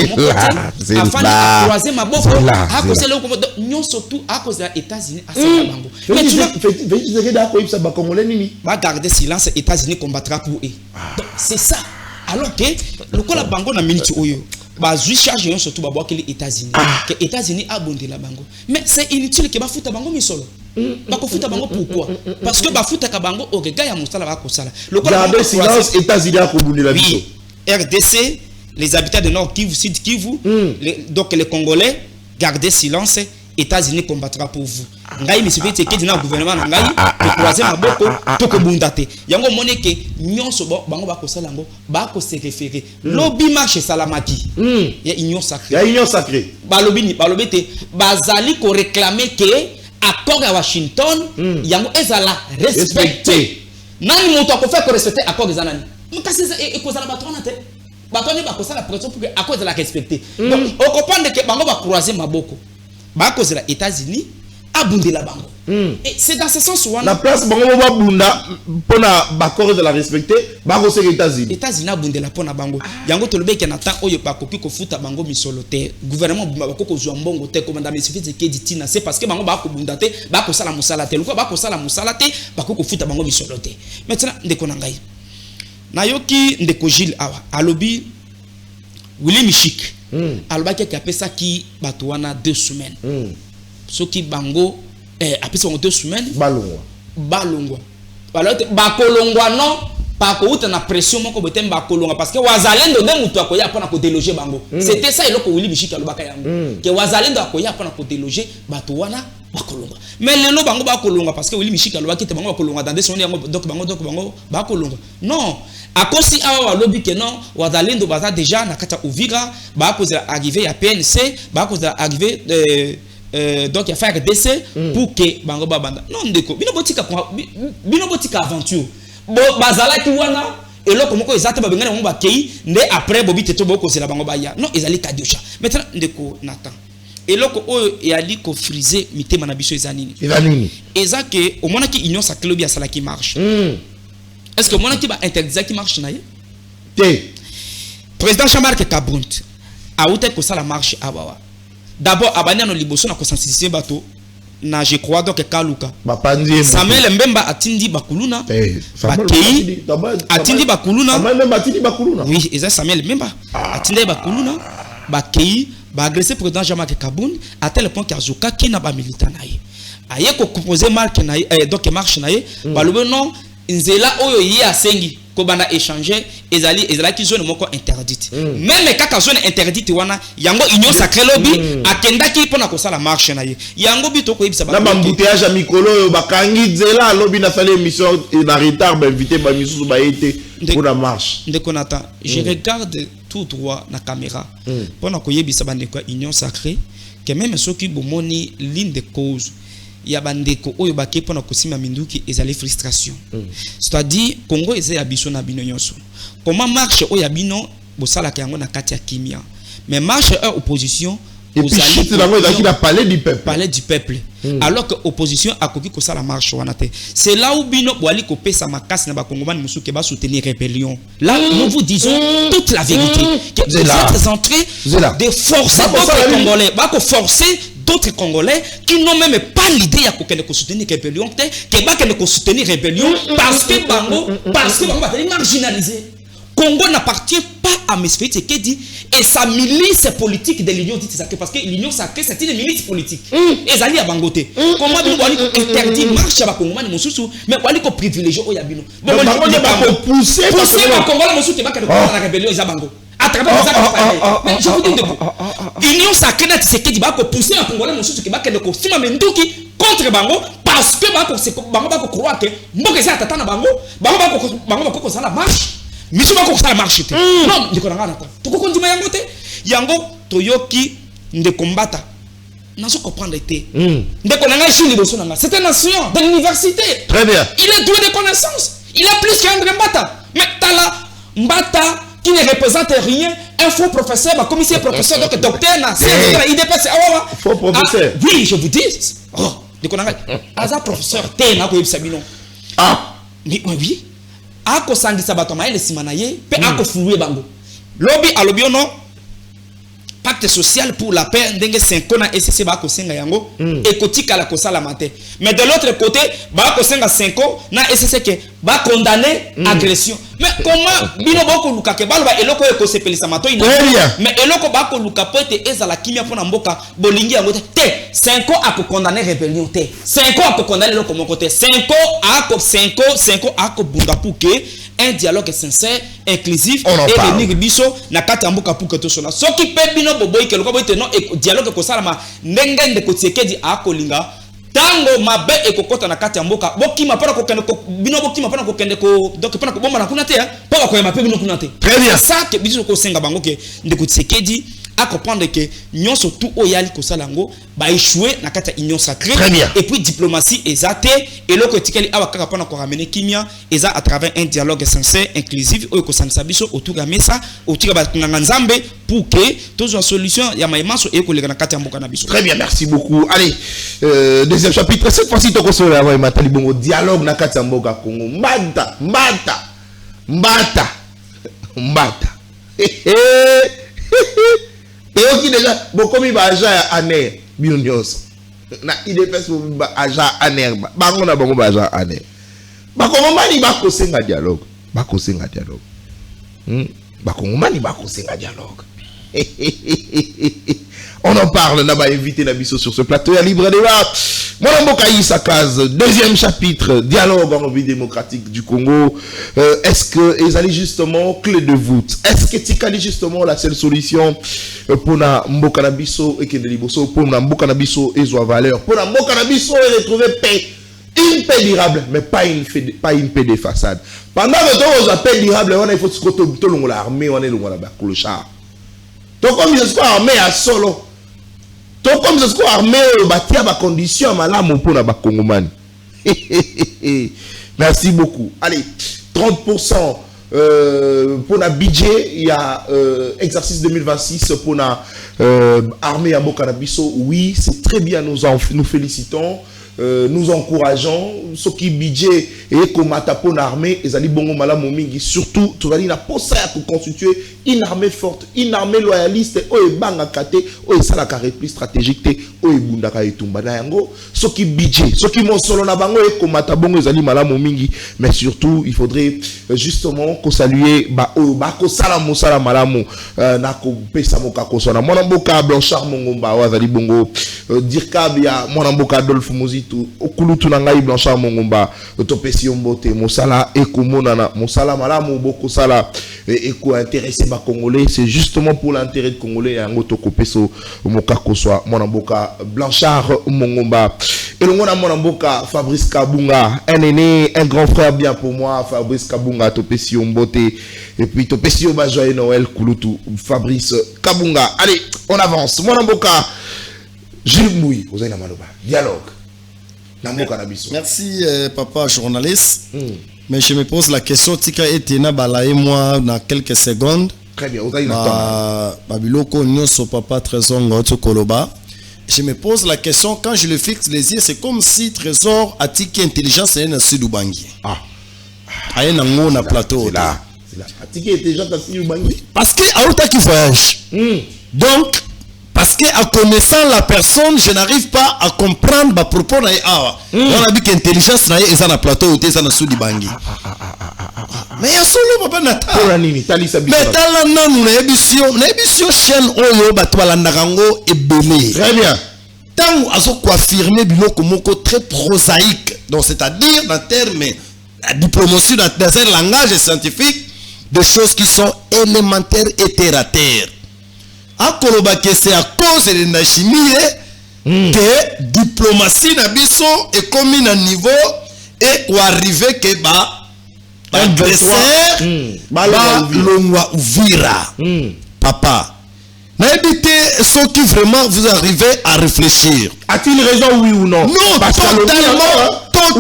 afin de croiser ma boque, a cause de nous surtout à cause de États-Unis à Saint-Bango. Mais tu vas garder silence, États-Unis combattra pour eux. C'est ça. Alors que le coup la bango na minute oyo ba charge surtout ba boire que les États-Unis que États-Unis a bondé la bango mais c'est inutile que ba futa bango misolo ba ko futa bango pourquoi parce que ba futa ka bango au regard ya musala ba ko sala le coup garder silence États-Unis a ko bondé la biso RDC les habitants de Nord Kivu Sud Kivu donc les Congolais gardez silence États-Unis combattra pour vous. Ngai mi sifiti ke dina gouvernement na ngai ko croiser maboko to ko bundate. Yango moneke nyonso bango ba ko sala ngo ba ko se référer. Lobby marche salamaki. Ya union sacrée. Ya union sacrée. Ba lobby te bazali ko réclamer que accord à Washington yango ezala respecté. Nani moto ko faire ko respecter accord des anani. Mukasi e ko sala batona te. Batona ba ko sala pression pour que accord ezala respecté. Donc on comprend que bango ba croiser maboko. Bah cause la États-Unis a bondé la bango. Et c'est dans ce sens où la place bango ba bunda pour na bakore de la respecter ba ko les États-Unis. États-Unis a bondé la pona bango. Yango to lobé na temps oyo ba kopi ko futa bango misolo te. Gouvernement ba ko zwa mbongo te comme ndame suffit que ditina c'est parce que bango ba ko bunda te ba ko sala musala te. Luko ba ko sala musala te ba ko futa bango misolo te. Maintenant ndeko nangai. Nayoki ndeko Gilles awa alobi Willy Michik. Alobaki ki apesa ki bato wana 2 semaines. Soki bango apesa 2 semaines balongwa. Bakolongwa non pas ko uta na pression moko botem bakolongwa parce que wazalendo nde mutu akoya pona ko déloger bango. C'était ça eloko Willy Michik alobaka yango. Que wazalendo akoya pona ko déloger bato wana bakolongwa. Mais lelo bango bakolongwa parce que Willy Michik alobaki te bango bakolongwa dans 2 semaines yango donc bango bakolongwa. Non. A cause awa lobby que non wazalendo baza déjà na kata Uvira ba cause arrivé à PNC ba cause arrivé donc il a fait RDC pour que bango babanda non ndeko bino botika aventure bazala ki wana eloko moko ezate ba bengana mo ba kei nde après bobi teto boko c'est la bango baya non ezali kadiocha maintenant ndeko Nathan eloko oyo yali ko friser mitema na biso ezanini eza que au mona ki union sacrée lobby asala qui marche. Est-ce que mon équipe a interdit qui marche naïe? Président Jean-Marc Kabunt a outé que ça la marche à Bawa. D'abord, Abania no liboso na consensus bateau na je crois donc Kaluka. Samuel Mbemba atindi bakuluna. Bakei atindi bakuluna. Oui, et ça Samuel Mbemba atindi bakuluna. Bakei ba agresser président Jean-Marc Kabunt à tel point qu'Azuka qui n'a pas militant naïe. Aye ko composer marque naïe donc marche naïe. Ba le non nzela oyo yi asengi ko bana échanger ezali ki zone moko interdite même kaka zone interdite wana yango union sacrée lobby akendaki pona ko sala marche na ye yango bito ko yebisa ba embouteillage ya mikolo oyo bakangi nzela lobby na sala émission na retard ba invité ba misusu ba été pour la marche ndeko Nathan je regarde tout droit na caméra pona ko yebisa ba ndeko union sacrée que même soki bomoni ligne de cause ya bandeko oyo bake pona kosima minduki ezali frustration c'est-à-dire Congo ezali abiso na bino nyonso comment marche oyo ya bino bosala ka yango na kati ya kimia mais marche opposition ozali la palais du peuple alors que opposition akoki ko sala marche wana te c'est là où bino boali ko pesa makasi na ba kongomani musuke ba soutenir rébellion là nous vous disons toute la vérité que vous êtes en train de forcer d'autres Congolais ba ko forcer d'autres Congolais qui n'ont même pas l'idée de soutenir rébellion que soutenir rébellion parce que bango va marginaliser. Congo n'appartient pas à Mesfait Tshisekedi et sa milice politique de l'Union sacrée parce que l'Union sacrée c'est une milice politique. Et Zali a bangoté. Comment vous allez interdire marche à Congomani Mosusu mais vous allez privilégier Oyabino. Bon, pousser à Congolais Mosusu qui va que la rébellion est à Bango. À travers mais je vous dis l'Union sacrée n'a Tshisekedi va pousser à Congolais Mosusu qui va que le Sima Menduki contre Bango parce que Bango va croire que Mboka c'est Tata na Bango va ko ça la marche. Misuma ko sala marche te non ndiko nanga nata to ko ndima yango te yango toyoki nde combattre nazo comprendre te ndeko nanga chini boso nanga c'est un enseignant de l'université très bien il est doué de connaissances il a plus qu'André Mbata mais Tala Mbata qui ne représente rien un faux professeur bah commissaire professeur donc docteur na c'est IDPS faux professeur oui je vous dis de konanga aza professeur te na ko yebisa bino mais oui ako sangisa bato maele simana ye pe ako fuluye bango lobi alobi non pacte social pour la paix ndenge 5 ans na SCC ba ko senga yango ekotika la ko sala matin mais de l'autre côté ba ko senga 5 ans na SCC ke ba condamner agression mais comment bino boko luka ke balo ba eloko e ko sepelisa mato ina mais eloko ba ko luka pote ezala kimia pona mboka bolingi yango te 5 ans ako condamner rébellion te 5 ans ako condamner eloko moko te 5 ans ako bunda pour que un dialogue sincère inclusif et venir biso na kati mboka pour que to sona soki pe bino boboyi ke lokobo non dialogue ko salama ndenge nde ko tiekedi akolinga tango mabe ekokota na kati mboka bokima pona ko kende ko bino bokima pona ko kende ko donc pona ko bomba na kuna te pa ko yema pe bino kuna te très bien ça que biso ko senga bango ke nde ko tiekedi à comprendre que nous surtout au yali ko salango ba échouer na kata union sacrée et puis diplomatie ezate et le que tikeli awaka pona ko ramener kimia eza à travers un dialogue sincère inclusif au ko sanisa biso autour de mesa autour ba nganga nzambe pour que tous une solution ya maimaso e ko lega na kata mboka na biso. Très bien, merci beaucoup. Allez, deuxième chapitre, cette fois-ci to ko so la wa matali bongo dialogue na kata mboka Congo mbata et qui déjà beaucoup mi ba agent aner bionios na IDPS ba agent aner ba ngona bango ba agent aner ba ko mani ba ko senga dialogue ba ko senga dialogue ba ko mani ba ko senga dialogue on en parle là bas invité na biso sur ce plateau à libre débat mon mboka Issa Kaz deuxième chapitre dialogue en vie démocratique du Congo est-ce que ils allaient justement clé de voûte est-ce que tikali justement la seule solution pour na mboka na biso et que de liboso pour na mboka na biso ezwa valeur pour na mboka na biso et retrouver paix une paix durable mais pas une paix de façade pendant que toi on paix durable on il faut que to longo l'armée on est longo la clochard donc comme ils sont armés à solo donc comme ils sont armés batia ba condition malamu pour na ba Congomani merci beaucoup allez 30% pour la budget il y a exercice 2026 pour la armée à Bokanabiso oui c'est très bien nous félicitons nous encourageons ce qui budget et comme pour l'armée et ali bongo malamu mingi surtout tu vas dire la posa pour constituer une armée forte une armée loyaliste o banga kate o sala ka repli stratégique te o bunda ka etumba na yango ce qui budget ce qui mon solo na bango et comme bongo ali malamu mingi mais surtout il faudrait justement ko saluer ba o ba ko sala mosala malamu na ko pesa moka ko sona mona mboka Blanchard Mongomba o ali bongo dire ka bia mona mboka Adolphe Mozitu okulutu na ngai Blanchard Mongomba topesi mbote mosala ekomonana mosala malamu boko sala eko intéresser ba Congolais c'est justement pour l'intérêt de Congolais yango tokopeso moka ko soit mona mboka Blanchard Mongomba et le mona mboka Fabrice Kabunga un aîné un grand frère bien pour moi Fabrice Kabunga topesi mbote et puis topesi ba joyeux Noël kulutu Fabrice Kabunga allez on avance mona mboka Jules Mouy vous avez na maloba dialogue. Merci papa journaliste. Mais je me pose la question tika etena balaye moi dans quelques secondes. Très bien, vous avez Babiloko nyoso papa Trésor ngoto koloba. Je me pose la question quand je le fixe les yeux c'est comme si Trésor a tiki intelligence et na Sidubangi. Ah. Aye na ngo na plateau. C'est là. Tiki intelligence na Sidubangi parce que autant qui voyage. Donc parce que en connaissant la personne, je n'arrive pas à comprendre ma propos na awa. On a dit qu'intelligence na est na plateau ou t'es na sous bangi. Mais ya solo papa nata. Mais tala nanu na émission chaîne oyo bato balandaka ngo ebele. Très bien. Tant azo ko affirmer biloko moko très prosaïque. Donc c'est-à-dire dans termes la diplomatie dans un langage scientifique des choses qui sont élémentaires et terre à terre. Que c'est à cause de la chimie que diplomatie na biso est comme un niveau et pour arriver que adversaire longwa ouvira papa n'a évité ce qui vraiment vous arrivez à réfléchir a-t-il raison oui ou non non totalement tort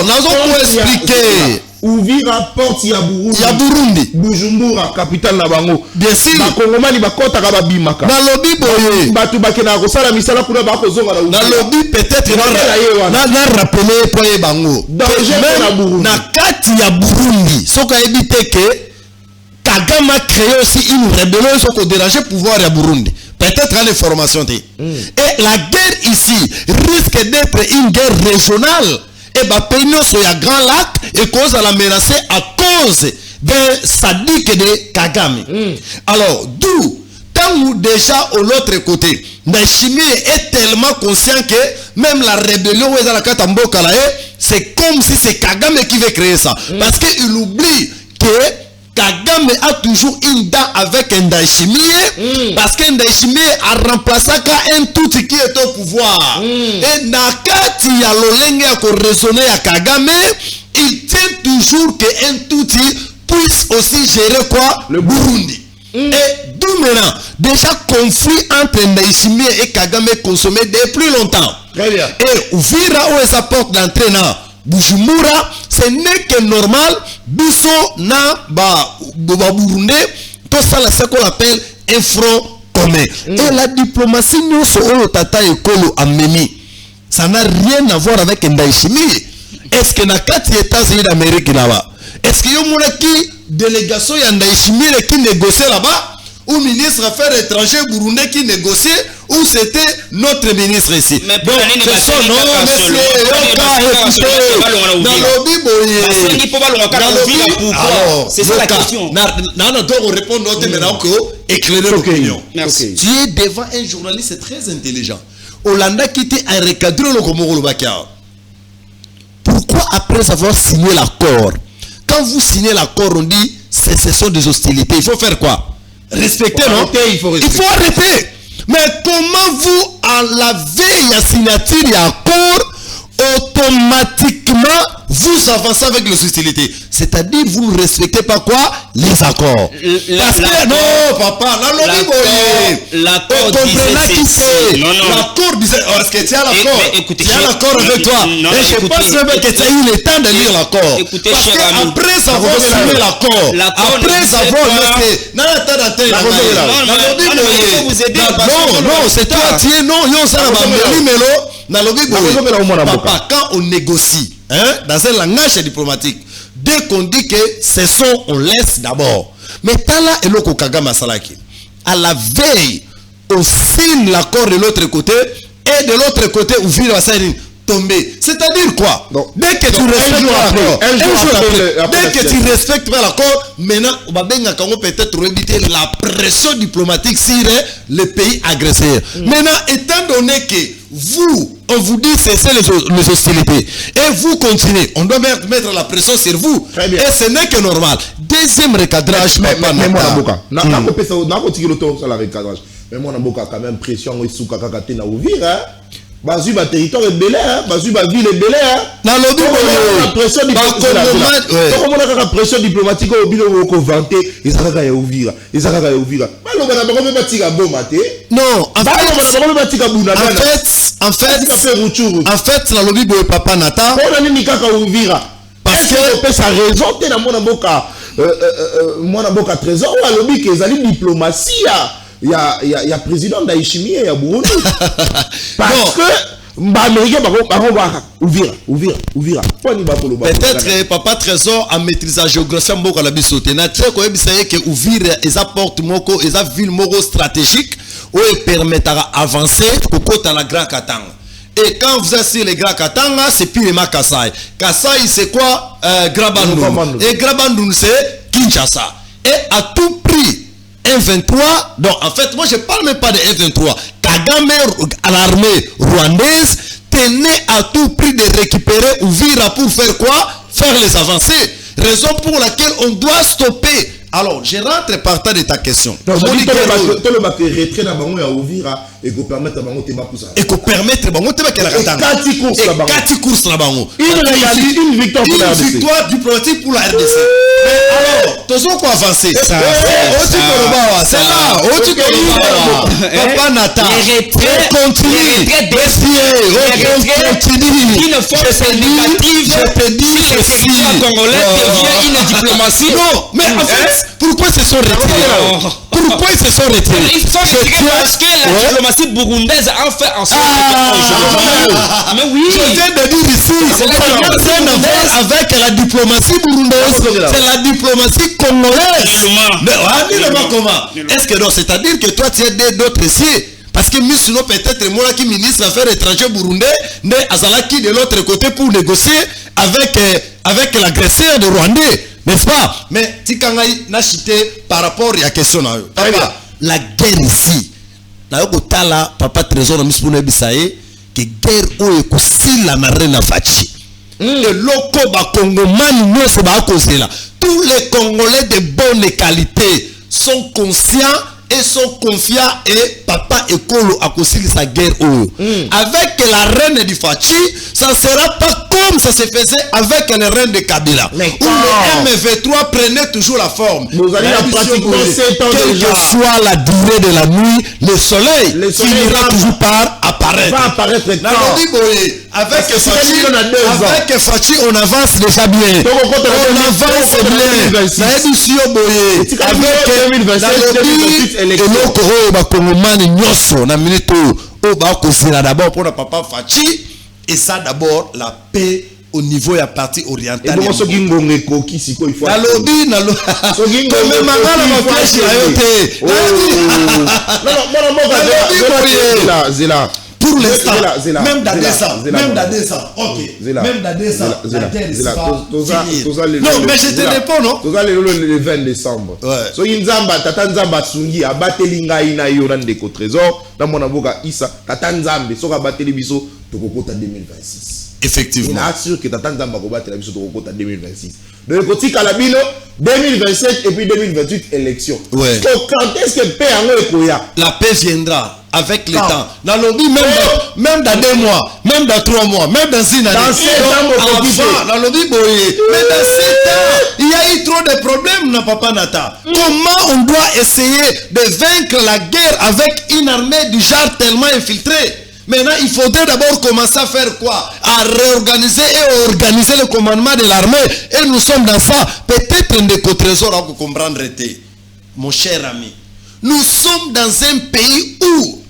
nous allons expliquer Uvira porte ya Burundi. Ya Burundi. Bujumbura capitale na bango. Bien sûr. Ba Kongomani ba kota ka ba bimaka. Na lobi boye. Batu bakena ko sala misala kuna ba ko zonga na Uvira. Na lobi peut-être na rappeler point bango. Même na kati ya Burundi, soka ebite que Kagame a créé aussi une rébellion sur le déranger pouvoir à Burundi. Peut-être l'information. Et la guerre ici risque d'être une guerre régionale. Et bah, pays sur le Grand Lac et cause à la menacer à cause de Sadiq de Kagame. Alors, d'où, tant ou déjà au l'autre côté, Ndayishimiye est tellement conscient que même la rébellion où est dans la Katamboka là, c'est comme si c'est Kagame qui veut créer ça. Parce qu'il oublie que Kagame a toujours une dent avec Ndayishimiye parce que Ndayishimiye a remplacé un tout qui est au pouvoir. Et Nakati ya lolenge a raisonné à Kagame, il tient toujours que un tout puisse aussi gérer quoi? Le Burundi. Et d'où maintenant, déjà conflit entre Ndayishimiye et Kagame consommé depuis longtemps. Très bien. Et Uvira où est sa porte d'entrée là? Bujumbura, ce n'est que normal. Biso na ba Burundi, tout ça là c'est qu'on appelle un front commun. Et la diplomatie nous sur tata ekolo amemi, ça n'a rien à voir avec Ndayishimiye. Est-ce que na kati États-Unis d'Amérique là-bas, est-ce qu'il y a une délégation ya Ndayishimiye qui négocie là-bas? Ou ministre affaires étrangères burundais qui négociait, ou c'était notre ministre ici. Mais bon, c'est son nom, c'est ça la question. Non, donc on répond notre maintenant que éclairer l'opinion. Merci. Tu es devant un journaliste très intelligent. Hollanda qui était un recadreur le Komoro Bakar. Pourquoi après avoir signé l'accord, quand vous signez l'accord, on dit cessation des hostilités, il faut faire quoi? Respecter, non? Il faut arrêter. Mais comment vous, à la veille à signature et accord, automatiquement, vous avancez avec les hostilités? C'est-à-dire, vous ne respectez pas quoi? Les accords. Parce que, non, papa, l'accord disait non. L'accord disait, est-ce que tu as l'accord? Tu as l'accord avec toi? Et je pense même que tu as eu le temps de lire l'accord. Parce qu'après avoir signé l'accord, après avoir non, c'est toi, tu es non, papa, quand on négocie dans un langage diplomatique, dès qu'on dit que c'est son, on laisse d'abord. Mais Tala et Loko Kagame Salaki, à la veille, on signe l'accord de l'autre côté, et de l'autre côté, on vit la scène tomber. C'est-à-dire quoi? Dès que tu respectes l'accord, dès que tu respectes l'accord, maintenant, on va peut-être éviter la pression diplomatique sur les pays agresseurs. Maintenant, étant donné que vous, on vous dit cesser les hostilités, et vous continuez, on doit mettre la pression sur vous. Et ce n'est que normal. Deuxième recadrage, mais moi, quand même pression, na Uvira. Bazu ba territoire est belé, bazu ba ville est belé. Na lobi la pression diplomatique au bilo ko vanter, ezaka ya Uvira. Malo bana ba ba tika bomba te. Non, en fait, la lobi boy papa nata. On a ni kaka Uvira. Parce que peut sa raison te na mona boka trésor la lobi que ezali diplomatie. Il y a président Ndayishimiye ya Burundi. Parce que Américain Uvira. Peut-être papa Trésor a maîtrisé la géographie moko la bisoté. Na très ko ebisaye que Uvira eza porte moko, eza ville moko stratégique où il permettra avancer au côté la Grand Katanga. Et quand vous êtes sur les Grand Katanga, c'est Pirema Kasai. Kasai c'est quoi? Grabandou. Et Grabandou c'est Kinshasa. Et à tout prix M23, donc en fait, moi je parle même pas de M23. Kagame à l'armée rwandaise tenait à tout prix de récupérer Uvira pour faire quoi? Faire les avancées. Raison pour laquelle on doit stopper. Alors, je rentre partant de ta question. Donc, je dis que le retrait dans Uvira, et qu'on permettre à bango te makusa et qu'on permettre bango te bakela katanga 4 courses là bango 4 courses là bango une victoire pour la RDC une victoire diplomatique pour la RDC mais alors toujours quoi avancer c'est là papa Nata continue une force négative je te dis ceci congolais devient une diplomatie non mais en fait pourquoi ils se sont retirés pourquoi ils se sont retirés ils sont retirés parce que la diplomatie burundaise a fait en sorte que mais oui je viens de dire ici avec la diplomatie burundaise c'est la diplomatie congolaise mais comment est-ce que non c'est-à-dire que toi tu as d'autres ici parce que sinon peut-être moi qui ministre des Affaires étrangères burundais ne azalaki de l'autre côté pour négocier avec l'agresseur de Rwandais, n'est-ce pas? Mais Tikangai n'a chité par rapport à la question papa, la guerre ici. Na yoko tala papa trésor na mispouna bisaye que guerre o ekosila na rena fachi. Le loko ba kongomani nyose ba kozela. Tous les Congolais de bonne qualité sont conscients et sont confiants et papa Ekolo a conseillé sa guerre avec la reine du Fachi, ça ne sera pas comme ça se faisait avec la reine de Kabila. Mais où le MV3 prenait toujours la forme. Vous allez pratiquement 7 ans quelle déjà. que soit la durée de la nuit, le soleil finira toujours par apparaître. Va apparaître avec Fachi, on avance déjà bien. On avance bien. Avec bakongomani nyoso na minute o ba kozela d'abord pour papa Fachi et ça d'abord la paix au niveau ya partie orientale. Et donc ngongé koki siko il faut. Nalobi nalo. Comme mangala ma flèche la yote. Non, zela. Pour l'instant, même dans 2 ans, ok, même dans 2 ans, la guerre sera finie. Non, mais je te réponds, non? Vous allez le 20 décembre. So Nzamba, Tata Nzamba Sungi, abateli ngai na yo na ndeko trésor, na mona boka Isa, Tata Nzambe, so abateli biso, tokokota 2026. Effectivement. Il assure que Tata Nzamba ko batela biso tokokota 2026. Donc koti kalabino 2027 et puis 2028 élection. Ouais. Donc quand est-ce que paix en ekoya? La paix viendra. Avec le temps. Dans le même dans 2 mois, même dans 3 mois, même dans 1 année. Dans 7 ans, dans le mais dans 7 ans, il y a eu trop de problèmes, n'a papa Nata. Comment on doit essayer de vaincre la guerre avec une armée du genre tellement infiltrée? Maintenant, il faudrait d'abord commencer à faire quoi? À réorganiser et organiser le commandement de l'armée. Et nous sommes dans ça. Peut-être un des trésors à comprendre. Mon cher ami, nous sommes dans un pays où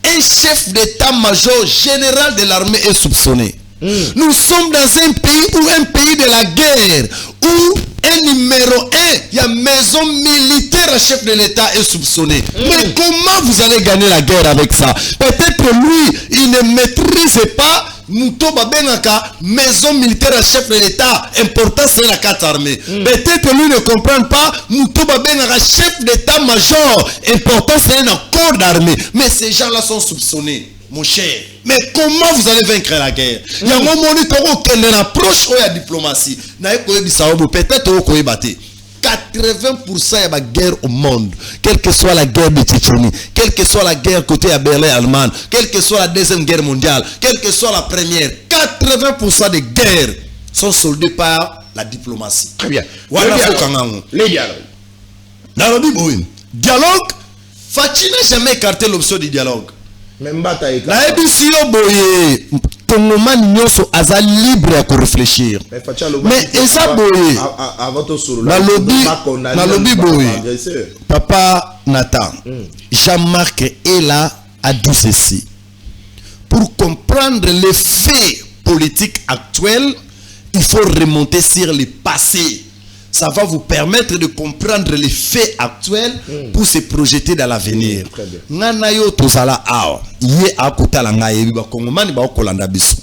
un chef d'état-major général de l'armée est soupçonné. Nous sommes dans un pays de la guerre, où un numéro 1, il y a maison militaire, un chef de l'État est soupçonné. Mais comment vous allez gagner la guerre avec ça? Peut-être lui, il ne maîtrise pas Mouto Babenaka, maison militaire à chef de l'État, important c'est la 4 armées. Peut-être lui ne comprend pas Mouto Babenaka, chef d'état-major, important c'est un accord d'armée. Mais ces gens-là sont soupçonnés, mon cher. Mais comment vous allez vaincre la guerre? Il y a un moment où il y a une approche de la diplomatie. Peut-être au 80% de la guerre au monde, quelle que soit la guerre de Tchétchénie, quelle que soit la guerre côté à Berlin-Allemagne, quelle que soit la deuxième guerre mondiale, quelle que soit la première, 80% des guerres sont soldées par la diplomatie. Très bien. Voilà les dialogues. Dialogue, Fachi n'a jamais écarté l'option du dialogue. Même bataille. La édition boye, Congomani nyoso aza libre à réfléchir. Mais esa boye. Avant tout sur la lobby boye. Papa Nathan, Jean-Marc est là a dit ceci. Pour comprendre les faits politiques actuels, il faut remonter sur le passé. Ça va vous permettre de comprendre les faits actuels pour se projeter dans l'avenir. Nganayo tozala ao ye akota la ngaye ba kongomani ba okolanda biso.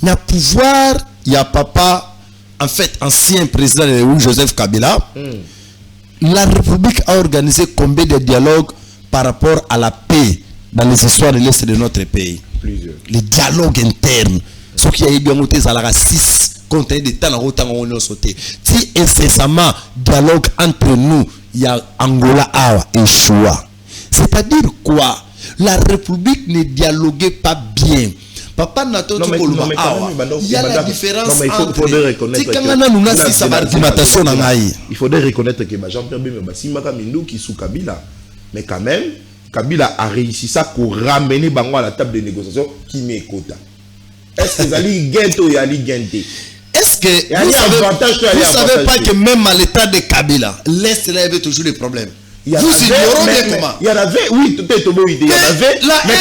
Na pouvoir ya papa en fait ancien président de Joseph Kabila. La République a organisé combien de dialogues par rapport à la paix dans les histoires de l'Est de notre pays? Plusieurs. Les dialogues internes. Ce qui a eu bien monté à la 6 contre des temps en autant on a sauté. Si incessamment dialogue entre nous, il y a Angola et Choua. C'est-à-dire quoi? la République ne dialoguait pas bien. Papa Nato, il y a la différence entre... Il faudrait reconnaître que Jean-Pierre Bemba, qui sous Kabila, mais quand même, Kabila a réussi ça pour ramener Bango à la table de négociation qui m'écoute. Est-ce que Ali Gento et Ali Gente? Est-ce que vous savez pas que même à l'état de Kabila, l'Est là avait toujours des problèmes? Vous ignorez comment? Il y en avait, oui, peut-être il y en avait. Mais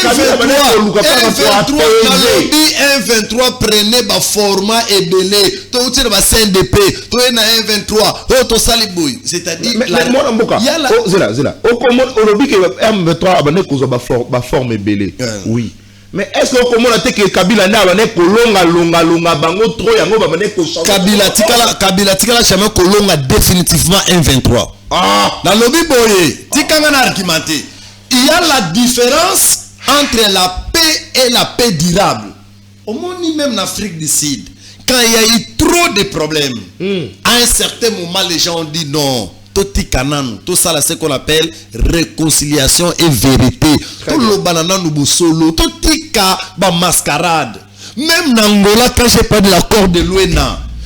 M23 prenait le format et belé. Tu as le CNDP, tu as un 23, tu as Salibouy. C'est-à-dire, il y a la. Au M23 a forme et belé. Oui. Mais est-ce que comment on a que Kabila n'a pas longa bango trop yango ba mané ko Kabila tikala jamais kolonga définitivement M23. Ah, dans lobby boye, tikanga na argumenté. Il y a la différence entre la paix et la paix durable. Au moins même en Afrique du Sud, quand il y a eu trop de problèmes, à un certain moment les gens ont dit non. Tout ça là c'est qu'on appelle réconciliation et vérité. Tout le banana nous solo, tout tika ba mascarade. Même Nangola quand j'ai pas de l'accord de l'ONU,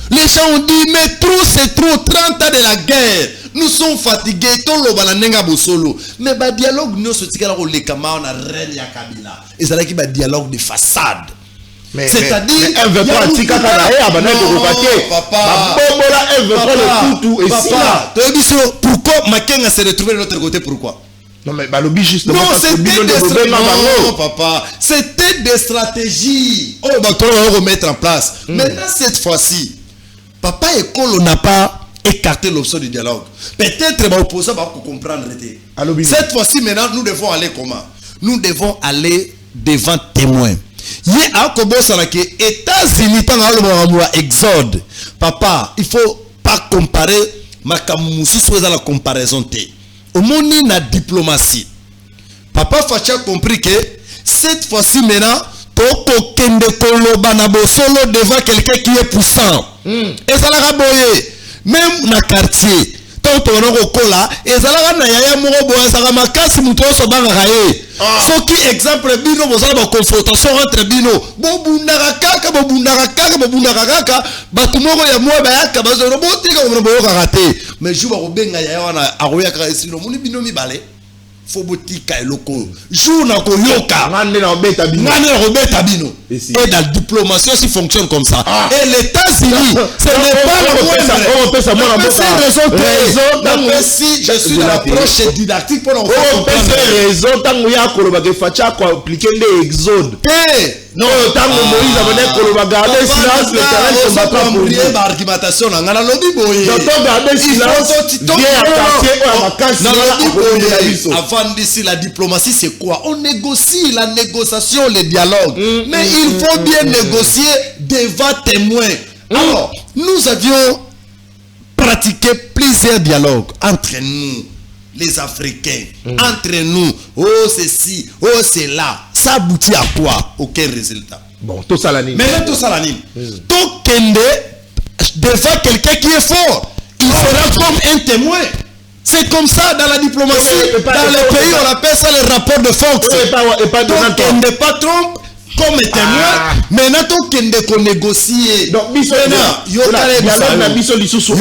les gens ont dit mais trop c'est trop, 30 ans de la guerre. Nous sommes fatigués, tout le banana bo solo. Mais ba dialogue nous se tika ko le kama na reine ya Kabila. Et ça là qui ba dialogue de façade. C'est-à-dire pourquoi Makenga s'est retrouvé de l'autre côté? Pourquoi? Non mais lobby justement c'était des stratégies on va remettre en place. Maintenant cette fois-ci Papa Ekolo n'a pas écarté l'option du dialogue. Peut-être l'opposant va comprendre. Cette fois-ci maintenant nous devons aller comment? Nous devons aller devant témoins. Il a que États-Unis exode. Papa, il faut pas comparer Makamusu soit la comparaison. Au monde la diplomatie. Papa Facha a compris que cette fois-ci maintenant, Toko Kende Koloba na Bosolo devant quelqu'un qui est puissant. Et ça l'a raboyé. Même dans le quartier. Tant on a kola et ça l'a na yaya moko boya ça va makasi muto so banga kaye. Ce qui exemple bino vous avez confrontation entre bino bobundaka kaka batumoko ya moi bayaka bazoro botika ko boyoka raté mais jour ba benga yaya wana aroya ka esino muni bino mibale faut botika eloko jour na koyoka ngane na obeta bino et la diplomatie aussi fonctionne comme ça. Et les États-Unis ce n'est pas la moindre si je suis dans l'approche didactique pour raison tant ya koloba ke facha ko appliquer l'exode non tant Moïse avait koloba garder silence le terrain combattant pour lier par argumentation na ngana lobby boye j'entends garder silence avant d'ici la diplomatie c'est quoi? On négocie la négociation, le dialogue, mais il faut bien négocier devant témoins. Alors nous avions pratiqué plusieurs dialogues entre nous les Africains, entre nous, oh ceci, oh cela, ça aboutit à quoi? Aucun résultat. Bon, tout ça l'anime. Maintenant tout ça l'anime. Tout Kende devant quelqu'un qui est fort, il sera comme un témoin. C'est comme ça dans la diplomatie. Dans les pays on appelle ça les rapports de force. Donc Kende pas trompe comme témoin. Maintenant tout Kende qu'on négocie. Donc biso na biso lisusu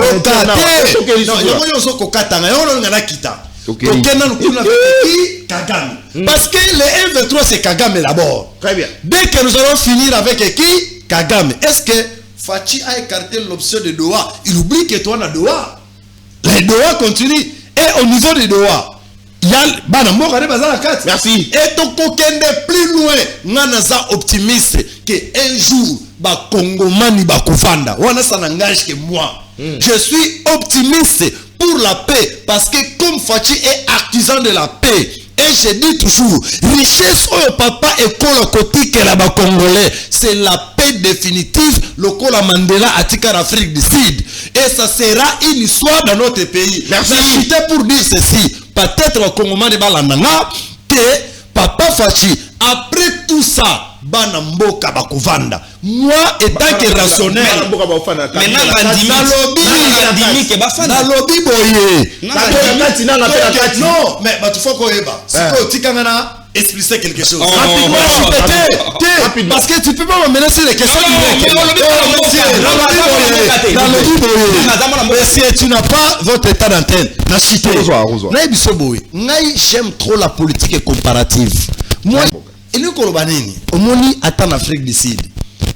parce que le M23 c'est Kagame d'abord. Très bien. Dès que nous allons finir avec qui? Kagame. Est-ce que Fachi a écarté l'option de Doha? Il oublie que toi na Doha. Les Doha continuent. Et au niveau des Doha, il y a merci. Et donc plus loin, Nanaza optimiste que un jour ba Congomani ba kufanda. Wana ça n'engage que moi. Je suis optimiste pour la paix parce que comme Fachi est artisan de la paix. Et je dis toujours, richesse au papa et kola côté que la Congolais, c'est la paix définitive, le kola Mandela à Tika d'Afrique du Sud. Et ça sera une histoire dans notre pays. Merci. C'était pour dire ceci, peut-être au Congo de Balananga, que papa Fachi, après tout ça, Banamboka Bakovanda. Moi, étant que rationnel, non, mais tu faut qu'on y va. Si tu as expliquer quelque chose. Rapidement. Parce que tu peux pas m'amener sur les questions directes. Monsieur, tu n'as pas votre état d'antenne. J'aime trop la politique comparative. Moi, il nous kolobanini. Omoni attend Afrique du Sud.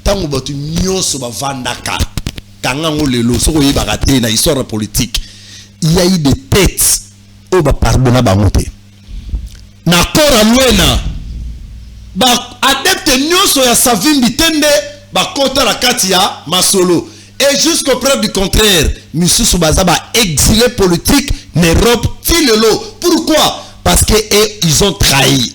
Tango batu nyoso ba vandaka. Kangango lelo soko yebakate na histoire politique. Il y a eu des têtes au ba pardonna bangote. Na kora mwena ba adepte nyoso ya Savimbi Tende ba kota la kati ya Masolo. Et jusqu'au preuve du contraire, Misusu Bazaba exilé politique n'Europe filelo. Pourquoi? Parce que ils ont trahi.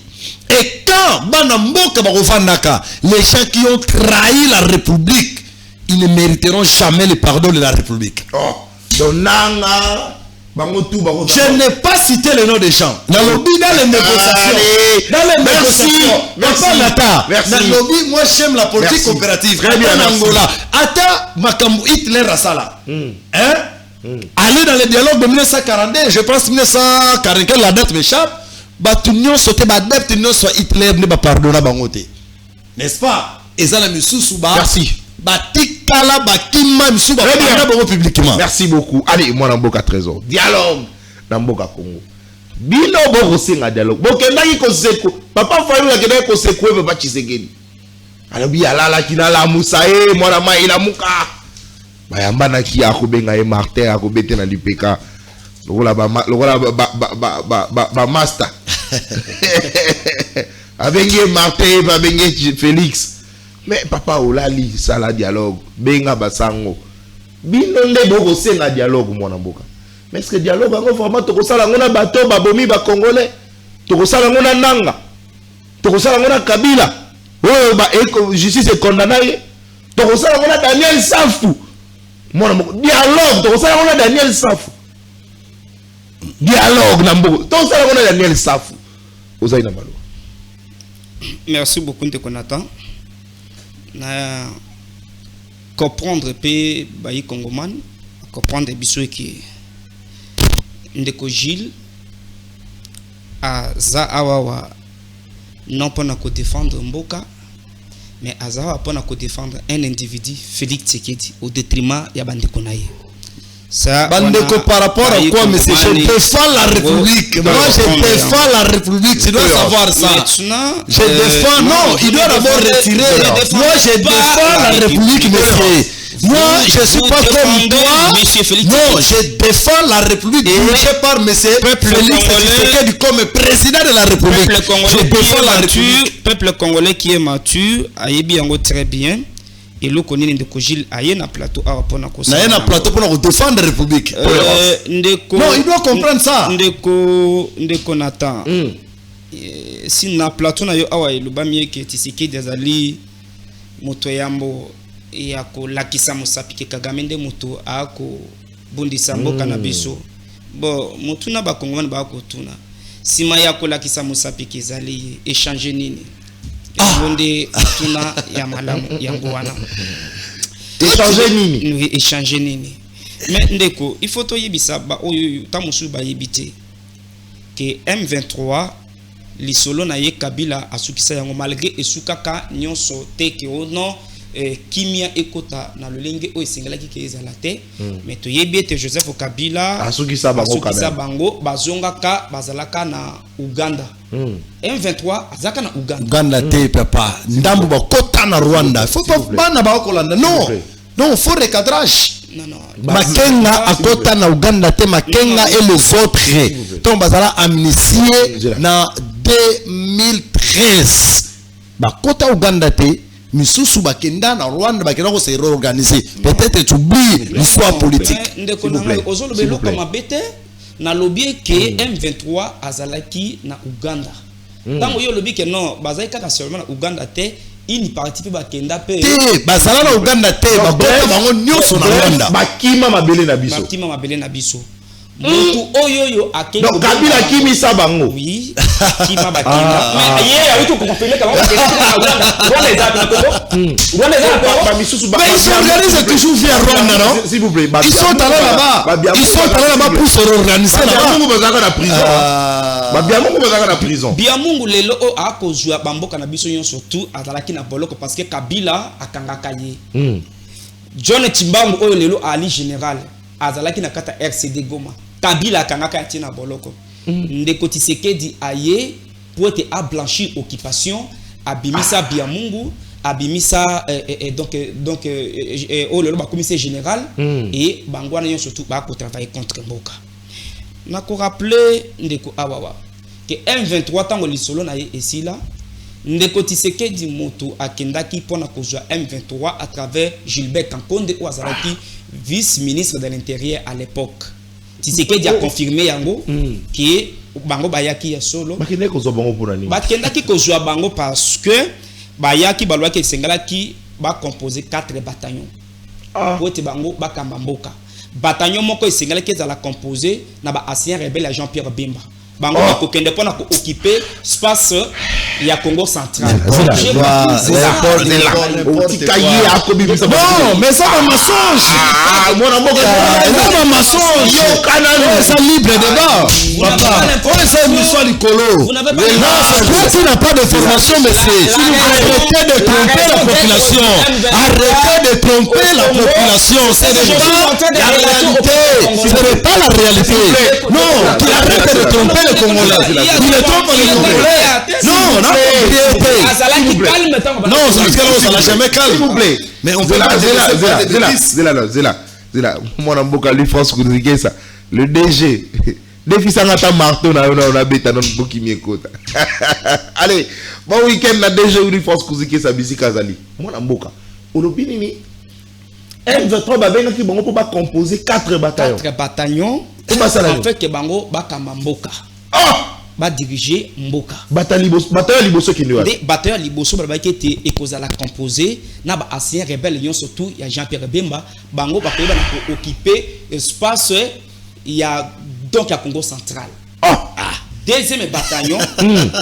Et quand Banamboka Barovandaka, les gens qui ont trahi la République, ils ne mériteront jamais le pardon de la République. Oh, Donanga. Je n'ai pas cité le nom des gens. Dans le lobby, dans les négociations. Dans les négociations. Merci. Dans le lobby, moi j'aime la politique coopérative. Très bien. Angola. Ata Makambu Hitler Rasala. Allez dans le dialogue de 1942, je pense 1944, la date m'échappe. Batunion sauté badepte union soit Hitler ne va pardonner bangote. N'est-ce pas? Ezala Misusuba. Merci. Batikala bakima Misusuba bango publiquement. Merci beaucoup. Allez, moi Namboka Trésor. Dialogue Namboka Congo. Bino boko singa dialogue. Bokendaki ko seko. Papa Fayulu akendaki ko seko papa Tshisekedi. Alobi alala kinala musae mwana ma ilamuka. Bayamba na ki akobenga e Martin akobete na lipeka. Lokola ba master. Avec Martin, avec Félix. Mais papa Olali, ça la dialogue. Benga basango. Bino nde boko senga dialogue mwana mboka. Mais est-ce que dialogue ngo vraiment to kosala ngona bato babomi ba congolais. To kosala ngona nanga. To kosala ngona Kabila. Oh ba justice est condamné. To kosala ngona Daniel Safu. Mwana mboka dialogue to kosala ngona Daniel Safu. Dialogue Nambo. Tout ça on a Daniel Safu. Merci beaucoup de Konatan. Na comprendre pe bayi Congoman, comprendre biso qui ndeko Gilles aza awawa non pas na ko défendre Mboka mais aza pas na ko défendre un individu Félix Tshisekedi au détriment ya bandeko na ye. Bandeko par rapport à quoi, monsieur? Je défends la République. Moi, je défends la République. Tu dois savoir ça. Je défends. Non, il doit d'abord retirer. Moi, je défends la République, monsieur. Moi, je ne suis pas comme toi. Non, je défends la République dirigée par monsieur Félix Tshisekedi comme président de la République. Je défends la République. Peuple congolais qui est mature, ayebi yango très bien. Et le connaît de Gilles aye na plateau a pour na plateau pour défendre la République. Non, il doit comprendre ça. Ndeko Nathan. Si na plateau na yo awa iluba mieke Tshisekedi azali moto yambo ya ko lakisa musapike Kagame nde moto ako bundisa mboka na biso. Bon, motu na ba Kongomani ba ko tuna. Sima ya ko lakisa musapike ezali échanger nini? Bonde tuna ya malamu yango wana échanger nini mais ndeko il faut to yebisa ba oyo tamusu ba yebite que M23 lisolo na ye Kabila asukisa yango malgré esukaka nyonso te ke ono kimia ekota na lolenge o esengelaki ke ezala te mais to yebite Joseph Kabila asukisa bango bazongaka bazalaka na Uganda. M23 azaka na Uganda te papa ndambu bakota na Rwanda faut pas bana ba kolanda non faut recadrage Makenga akota na Uganda te Makenga et les autres donc bazala amnistié na 2013 bakota Uganda te misusu bakenda na Rwanda bakenda ko se réorganiser peut-être tu oublies l'histoire politique ndeko na ozolobelo comme bete na lobby que M23 azalaki na Uganda. Tango yo lobby que non bazai kaka seulement na Uganda te ini participer bakenda pe te bazala na Uganda te bakota bango nyonso na Rwanda bakima mabele na biso mutu oyo akenda donc Kabila kimisa bango oui kima bakenda mais yeye auto confirmer que mais ils s'organisent toujours via Rwanda non s'il vous plaît ils sont allés là-bas pour se réorganiser là-bas prison Ba Biamungu bazaka na prison. Biamungu lelo o a kozwa bamboka na biso yon surtout azalaki na boloko parce que Kabila akangaka ye. John Timbangu oyo lelo ali général azalaki na kata RCD Goma. Kabila akangaka ya tina boloko. Ndeko Tshisekedi aye pour être à blanchir occupation abimisa Biamungu abimisa donc oh le commissaire général et bangwana yon surtout ba ko travailler contre Mboka. Na ko rappeler ndeko awawa que M23 tango lisolo na ici là ndeko Tshisekedi moto akendaki pona kozwa M23 à travers Gilbert Kankonde ou azalaki vice-ministre de l'intérieur à l'époque. Tshisekedi a confirmé yango que bango bayaki ya solo bakende kozwa bango pour nani bakendaki kozwa bango parce que bayaki balwaki sengalaki ba composer 4 bataillons pour être bango bakamba Mboka bataillon moko esengalaki ezala composer na ba ancien rebelle à Jean-Pierre Bemba bango bakokende pona ko occuper espace ya Congo central. Non, mais ça va mensonge. Ça libre débat. Tu n'as pas de formation, monsieur. Arrêtez de tromper la population. Arrêtez de tromper la population. Ce n'est pas la réalité. Ce n'est pas la réalité. Non, tu arrêtes de tromper les Congolais. Il ne trompe pas les Congolais. Non, non. Non, ça n'a jamais calme. S'il vous plaît. Mais on peut pas Zela. Moi, on a lui France ça. Le DG. Défi ça n'a marteau na on bêta non boki miekota. Allez, bon week-end la DG lui France ça bisika Kazali. Moi na mboka. Olobini ni M23 ba benga ki bango pour ba composer 4 bataillons. 4 bataillons. Comment ça là? En fait que bango ba kamba Mboka. Ba diriger Mboka. Bataillon liboso qui nous. Des bataillons liboso ba qui était ekozala composé na ba ancien rebelle yon surtout ya Jean-Pierre Bemba bango ba koyeba na occuper espace ya donc ya Congo central. Deuxième bataillon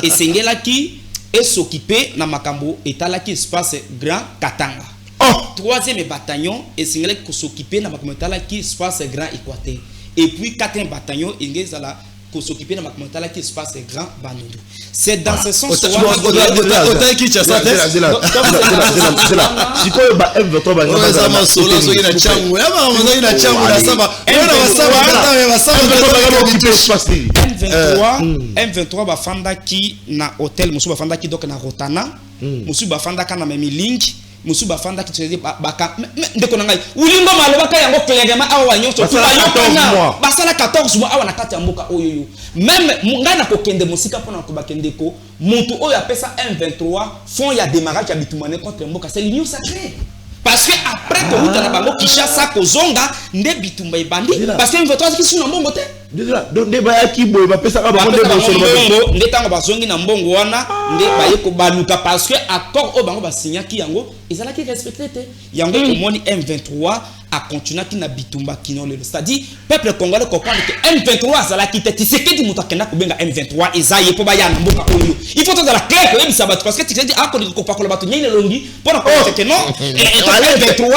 et sengela qui est s'occuper na makambo etalaki espace Grand Katanga. Troisième bataillon et sengela qui s'occuper na makambo etalaki espace Grand Équateur. Et puis quatrième bataillon ingezala pour s'occuper de ma commentaire qui se passe grand Bandundu. C'est dans ce sens si quoi M23 bafanda ki na hôtel musu bafanda ki donc na Rotana musu bafanda kana memiling musu bafanda ki tsheze baka ndeko ngai ulimba maloba ka yango clairement awa nyonso basala 14 mois awa na kati ya mboka oyo même ngai na kokende musika pona ko bakende ko mutu oyo apesa M23 fond ya démarrage ya bitumane contre mboka c'est l'union sacrée parce que après que uta na bango Kinshasa kozonga nde bitumba ibandi parce que M23 ki suna mbongo te donc de ba ki boy ba pesa ka ba mbongo nde tango bazongi na mbongo wana nde baye ko baluka parce que accord o bango ba signaki yango ezala ki respecté te yango komoni M23 a continué qui na bitumba kinole c'est-à-dire peuple congolais comprendre que M23 azala ki te Tshisekedi muta kenda ko benga M23 ezaye po ba ya na mboka oyo il faut être la clair que bisa parce que Tshisekedi a ko ko pakola batu nyine longi pour ko que non M23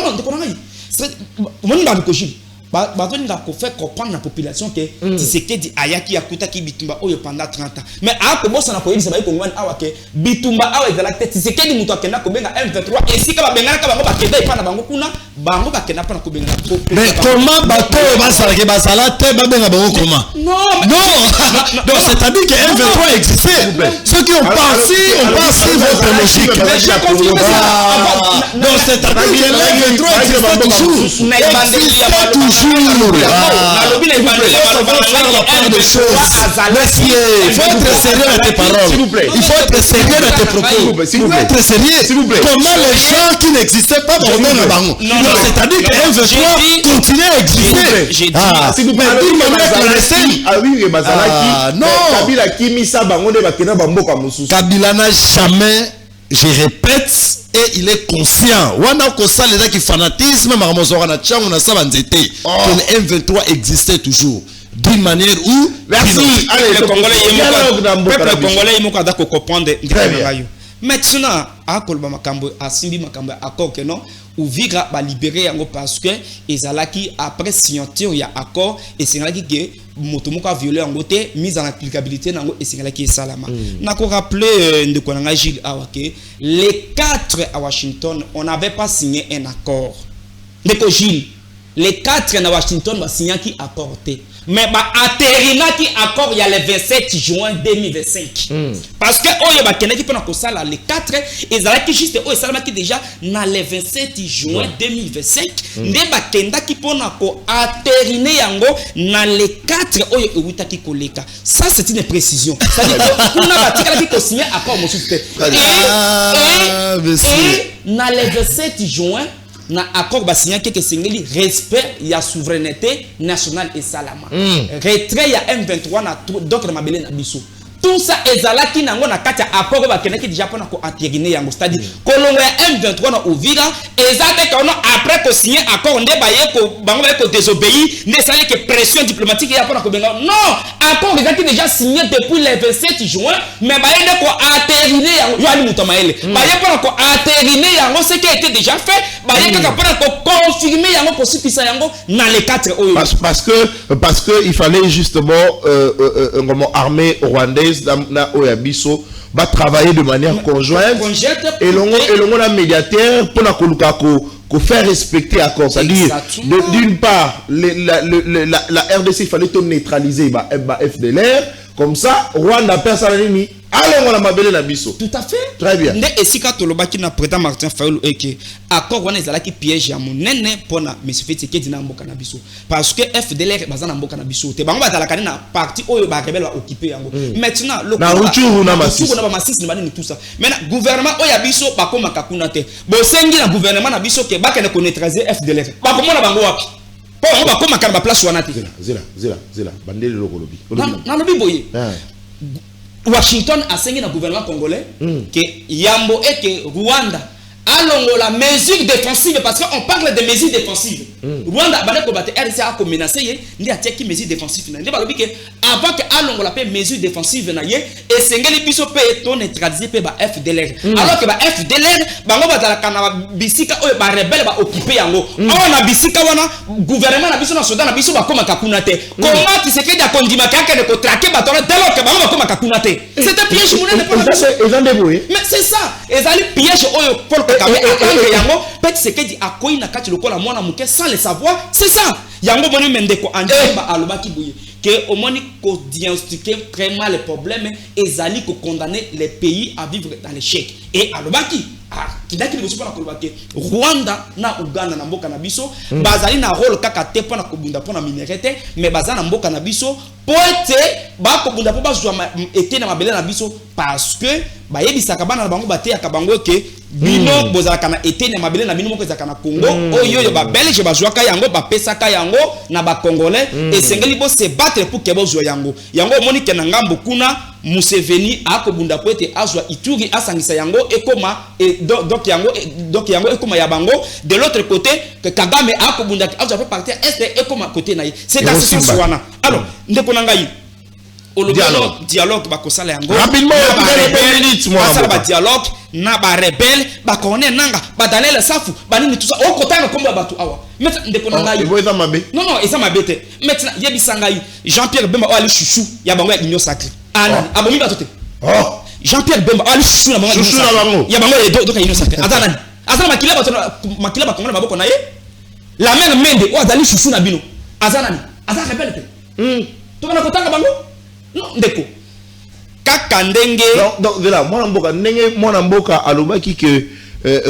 non de konanga c'est mon ba ko jili bazoni nga ko faire comprendre la population que Tshisekedi ayaki akuta ki bitumba oyo pendant 30 ans mais a ko bossa na ko yebisa ba ko ngwana awa ke bitumba awa ezala te Tshisekedi muto akenda ko benga M23 et si ka ba benga ka bango bakenda ipana bango kuna bango bakenda pana ko benga mais comment bato basala ke basala te ba benga bango comment non donc c'est-à-dire que M23 existait ceux qui ont pensé votre logique donc c'est-à-dire que M23 existait toujours il faut être sérieux à tes paroles. Il faut être sérieux à tes propos. Il faut être sérieux. Comment les gens qui n'existaient pas vont venir à Bango? C'est-à-dire que M23 continue à exister. S'il vous plaît, Kabila n'a jamais, je répète, et il est conscient. Wana kosa les qui fanatisme marmozora na tchango na sabanzete que le M23 existait toujours d'une manière où merci. Allez, le Congolais il m'a d'accord comprendre maintenant à kolba makambo a simbi makambo accord que non ou vigra ba libérer yango parce que ezalaki après signature ya accord et c'est là que motomoko a violé en côté mise en applicabilité nango esengela ki salama na ko rappeler de konanga Gilles Awake les 4 à Washington on n'avait pas signé un accord ndeko Gilles les 4 à Washington va signer qui accordé mais ba atterrina qui accord il y a le 27 juin 2025 parce que oyo ba keneki pona ko sala les 4 ezala ki juste oyo salama ki déjà na le 27 juin 2025 nde ba kenda ki pona ko atterriner yango na les 4 oyo ewuta ki koleka ça c'est une précision ça dit kuna ba tikala ki ko signer accord mo sute et na le 27 juin na accord ba signé que singeli respect ya souveraineté nationale et salama retrait ya M23 na d'autres mabele na biso tout ça ezalaki nango na kati accord ba keneki déjà pona ko atterriner yango c'est-à-dire kolongo ya M23 na Uvira ezate kono après ko signer accord nde baye ko bango baye ko désobéir nde sali que pression diplomatique ya pona ko benga non accord ezaki déjà signé depuis le 27 juin mais baye nde ko atterriner yango yo ali mutamaele baye pona ko atterriner yango ce qui a été déjà fait baye kaka pona ko confirmer yango ko sipisa yango na les 4 oyo parce que il fallait justement armée rwandaise na Oyabiso va travailler de manière conjointe et l'on a médiateur pour la faire respecter l'accord. C'est-à-dire, d'une part, la RDC, il fallait tout neutraliser FDLR, comme ça, Rwanda personne mis. Alors on a mabelé la biso. Tout à fait. Très bien. Nde esika tolobaki na président Martin Fayulu eke accord wana ezalaki piège ya monene pona monsieur Fetike dina mboka na biso parce que FDLR bazana mboka na biso te bango bazala kana na parti oyo ba rebelle ba occuper yango maintenant le na Rutshuru na Masisi na Masisi na ni tout ça maintenant gouvernement oyo biso bakoma kakuna te bosengi na gouvernement na biso ke bakene ko neutraliser FDLR bakomona bango wapi po bango bakoma kana ba place wana te zela bandele lokolobi na lobi boye Washington a signé le gouvernement congolais que Yambo et que Rwanda allons la mesure défensive parce qu'on parle de mesures défensives. Rwanda va combattre RDC a menacé ni a teki mesures défensives. Ndi balobi que avant que allons la paix mesures défensives na ye et sengeli biso pe to neutraliser pe ba FDLR. Alors que ba FDLR bango bazala kana bisika o ba rebelle ba occuper yango. On a bisika wana gouvernement na biso na Sudan na biso ba koma kakuna te. Comment tu sais que da kondima kaka de ko traquer ba tolo dès que bango ba koma kakuna te. C'est un piège monene pour mais c'est ça. Ezali piège oyo pour yango peut ce que dit akoyi na kati lokola mwana muke sans le savoir c'est ça yango moni mendeko andeba alobaki boye que au moins ko diagnostiquer vraiment le problème ezali ko condamner les pays à vivre dans l'échec et alobaki kidaki liboso pona kolobaki Rwanda na Uganda na mboka na biso bazali na rôle kaka te pona kobunda pona minerete mais bazana na mboka na biso poete ba kobunda po bazwa été na mabele na biso parce que bayebisaka bana na bango bateyaka bango ke bino bozalaka na été na mabele na bino moko ezalaka na Congo oyo yo ba belge bazwaka yango bapesaka yango na ba congolais et sengeli bo se battre pour ke bozwa yango omoni ke na ngambo kuna Museveni akobunda po ete azwa Ituri asangisa yango ekoma donc yango ekoma ya bango de l'autre côté que Kagame akobunda azwa pe partir est ekoma côté na c'est dans ce sens wana alors ndeko nangai dialogue bakosala yango rapidement basala ba dialogue na ba rebelle bakone nanga badalele safu banini tout ça okotanga komba batu awa maintenant ndeko nangai non eza mabete maintenant yebisa ngai Jean-Pierre Bemba o ali chouchou ya bango ya union sacrée abomi batote Jean-Pierre Bemba ali chouchou na bango ya bango donc union sacrée azana makila bakongana maboko na ye la même mende o azali chouchou na bino azana rebelle te to kana kotanga bango non ndeko kaka ndenge donc de là mwana mboka alobaki que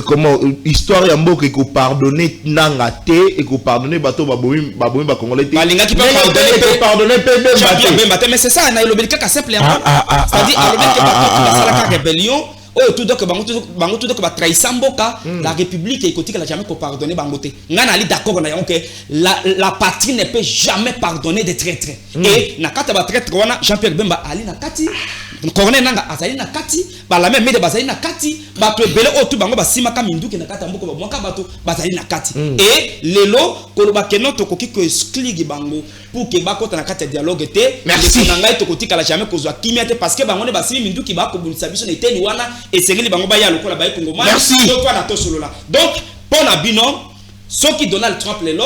comment histoire ya mboka ko pardonner nanga te et ko pardonner bato babomi ba congolais te balingaki pa pardonner pe mais c'est ça na lobeli kaka simple c'est-à-dire alobeli que bato basala ka rébellion oh tout donc bango tout donc ba trahir mboka la république écotique la jamais ko pardonner bango te ngana ali d'accord na yango que la patrie ne peut jamais pardonner des traîtres et na kata ba traître wana Jean-Pierre Bemba ali na kati corner nanga azali na kati ba la même mede bazali na kati ba to belé oh tout bango ba simaka minduki na kata mboka ba mwaka bato bazali na kati et lelo koloba keno to koki ko exclure bango pour que ba kota na kati dialogue te merci nanga to kotika la jamais kozwa kimia te parce que bango ne ba simi minduki ba ko bunisa biso na eteni wana et c'est que les bango ba ya lokola ba Congo merci donc voilà to solo là donc pour la bino ce qui Donald Trump lelo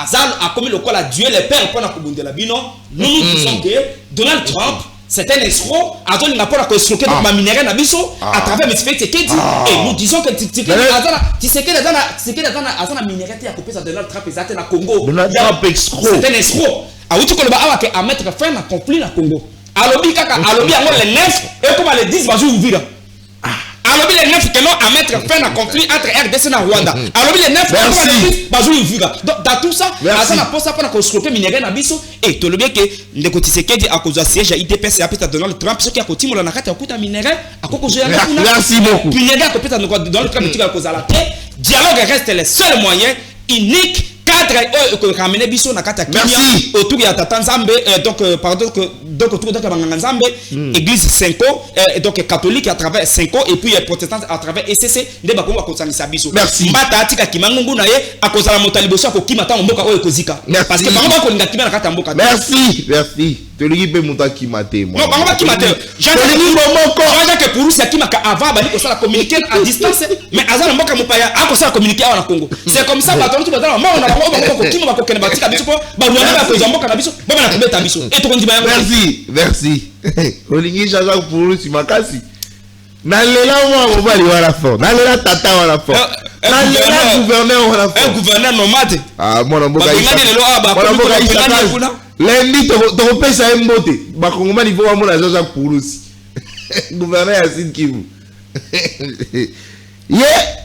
Azal a commis le col à Dieu les pères pour la Kubundela Bino. Nous disons que Donald Trump, c'est un escroc. Azal n'a pas escroqué dans ma minérale Nabiso à travers mes faits. Et nous disons que Tshisekedi Azal minérale a coupé ça Donald Trump et ça na Congo. Donald Trump escroc. C'est un escroc. A outi ko le ba à mettre fin à conflit na Congo. Alobi kaka alobi yango les 9 et comme les 10 bazu ouvira. Alobi les 9 que non à mettre fin à conflit entre RDC et Rwanda. Alobi les 9 comme les 10 bazu ouvira. Donc dans tout ça, Azana pour ça pour na construire minérale na biso et to le bien que ndeko Tshisekedi a cause siège à IDPS et après Donald Trump ce qui a continué la nakati akuta minérale akoko zoya na kuna. Merci beaucoup. Puis nega ko peta Donald Trump qui a cause à la paix. Dialogue reste le seul moyen unique. Merci. Autour de Tata Nzambe, donc pardon donc autour de Nzambe, église 5 donc catholique à travers 5 et puis protestant à travers ECC nde bakongo akosanisa biso. Merci. Mbata atika kimangungu na ye akozala motaliboso ko kimata mboka oyo kozika. Parce que bango bakolinga kimana kata mboka. Merci, merci. Toligi pe muta kimate moi. Non, bango ba kimate. Jean-Jacques Purusi akimaka avant bali ko sala communiquer à distance mais azala mboka mopaya akosala communiquer awa na Congo. C'est comme ça bato tu bazala mama na merci, merci. Olingi Jean-Jacques Purusi makasi. Nalela moi mobali wala fort. Nalela tata wala fort. Nalela gouverneur wala fort. Un gouverneur nomade. Ah moi na mboka lundi to pesa mbote. Ba kongomani faut amona Jean-Jacques Purusi. Gouverneur ya Sud Kivu.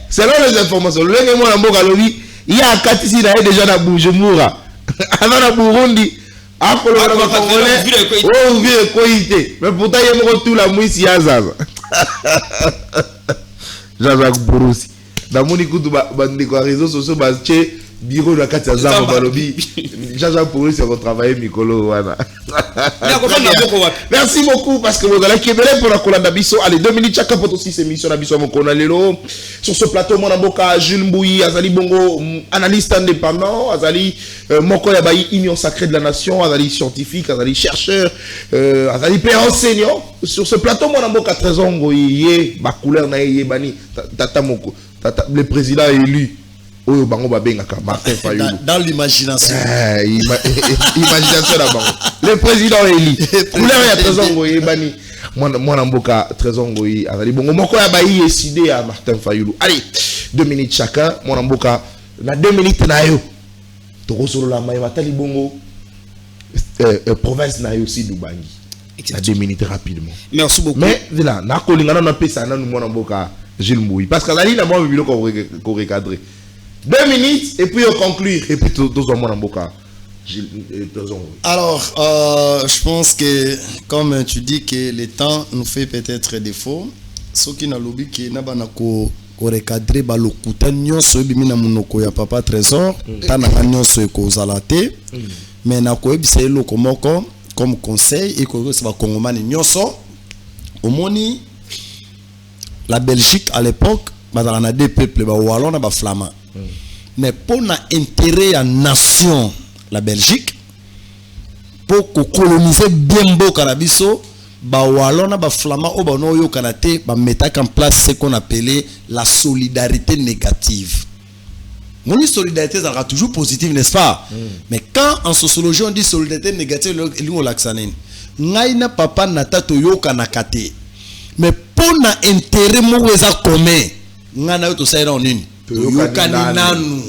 Selon les informations, le ngi moi na mboka lobi il y a Katisi déjà dans Bujumbura. Avant la Burundi, après le Congolais, oh vieux Koïté. Mais pourtant il y a tout la mouisse Yazaza. Jean-Jacques Purusi. Dans mon écoute, bande quoi réseaux sociaux, basé bureau de la Katiaza au Balobi. Jean-Jacques Purusi a travaillé Mikolo wana. Merci beaucoup parce que vous allez qui est pour la colonne Bisso. Allez 2 minutes chaque fois aussi c'est mission Bisso mon colonel. Sur ce plateau mon amboka Jules Mbouyi Azali Bongo analyste indépendant Azali Moko Yabayi Union sacrée de la nation Azali scientifique Azali chercheur Azali père enseignant. Sur ce plateau mon amboka Trésor Ngoyi ba couleur na yebani tata moko tata le président élu. Oh, bango babengaka Martin Fayulu. Dans l'imagination. Imagination là-bas. Le président élu. Couleur ya Trésor Ngoyi bani. Moi namboka Trésor Ngoyi azali bongo moko ya bayi décidé à Martin Fayulu. Allez, 2 minutes chacun. Moi namboka na 2 minutes na yo. Toko solo la mai matali bongo province na yo aussi Dubangi. Na 2 minutes rapidement. Merci beaucoup. Mais là, na kolingana na pesa na moi namboka Jules Mbouyi parce que azali na moi bilo ko recadrer. 2 minutes et puis on conclut et puis tous en mon amboka. Alors, je pense que comme tu dis que le temps nous fait peut-être défaut, ce qui n'a lobby qui n'a pas ko recadrer ba lokuta nyonso bimi na munoko ya papa Trésor, tana nyonso ko zalate, mais na ko ebisa eloko moko comme conseil et ko se ba kongomani nyonso. Omoni la Belgique à l'époque, on a deux peuples, wallon et flamand. Mais pour l'intérêt à nation, la Belgique, pour coloniser bien beau Carabiso, wallon et flamand, on mettre en place ce qu'on appelait la solidarité négative. Mon solidarité sera toujours positive, n'est-ce pas? Mais quand en sociologie on dit solidarité négative, on l'accentue. Ngaina papa natato yoka nakate. Mais pour l'intérêt moueza commun, ngana yo to saira onini. Yoka nanu.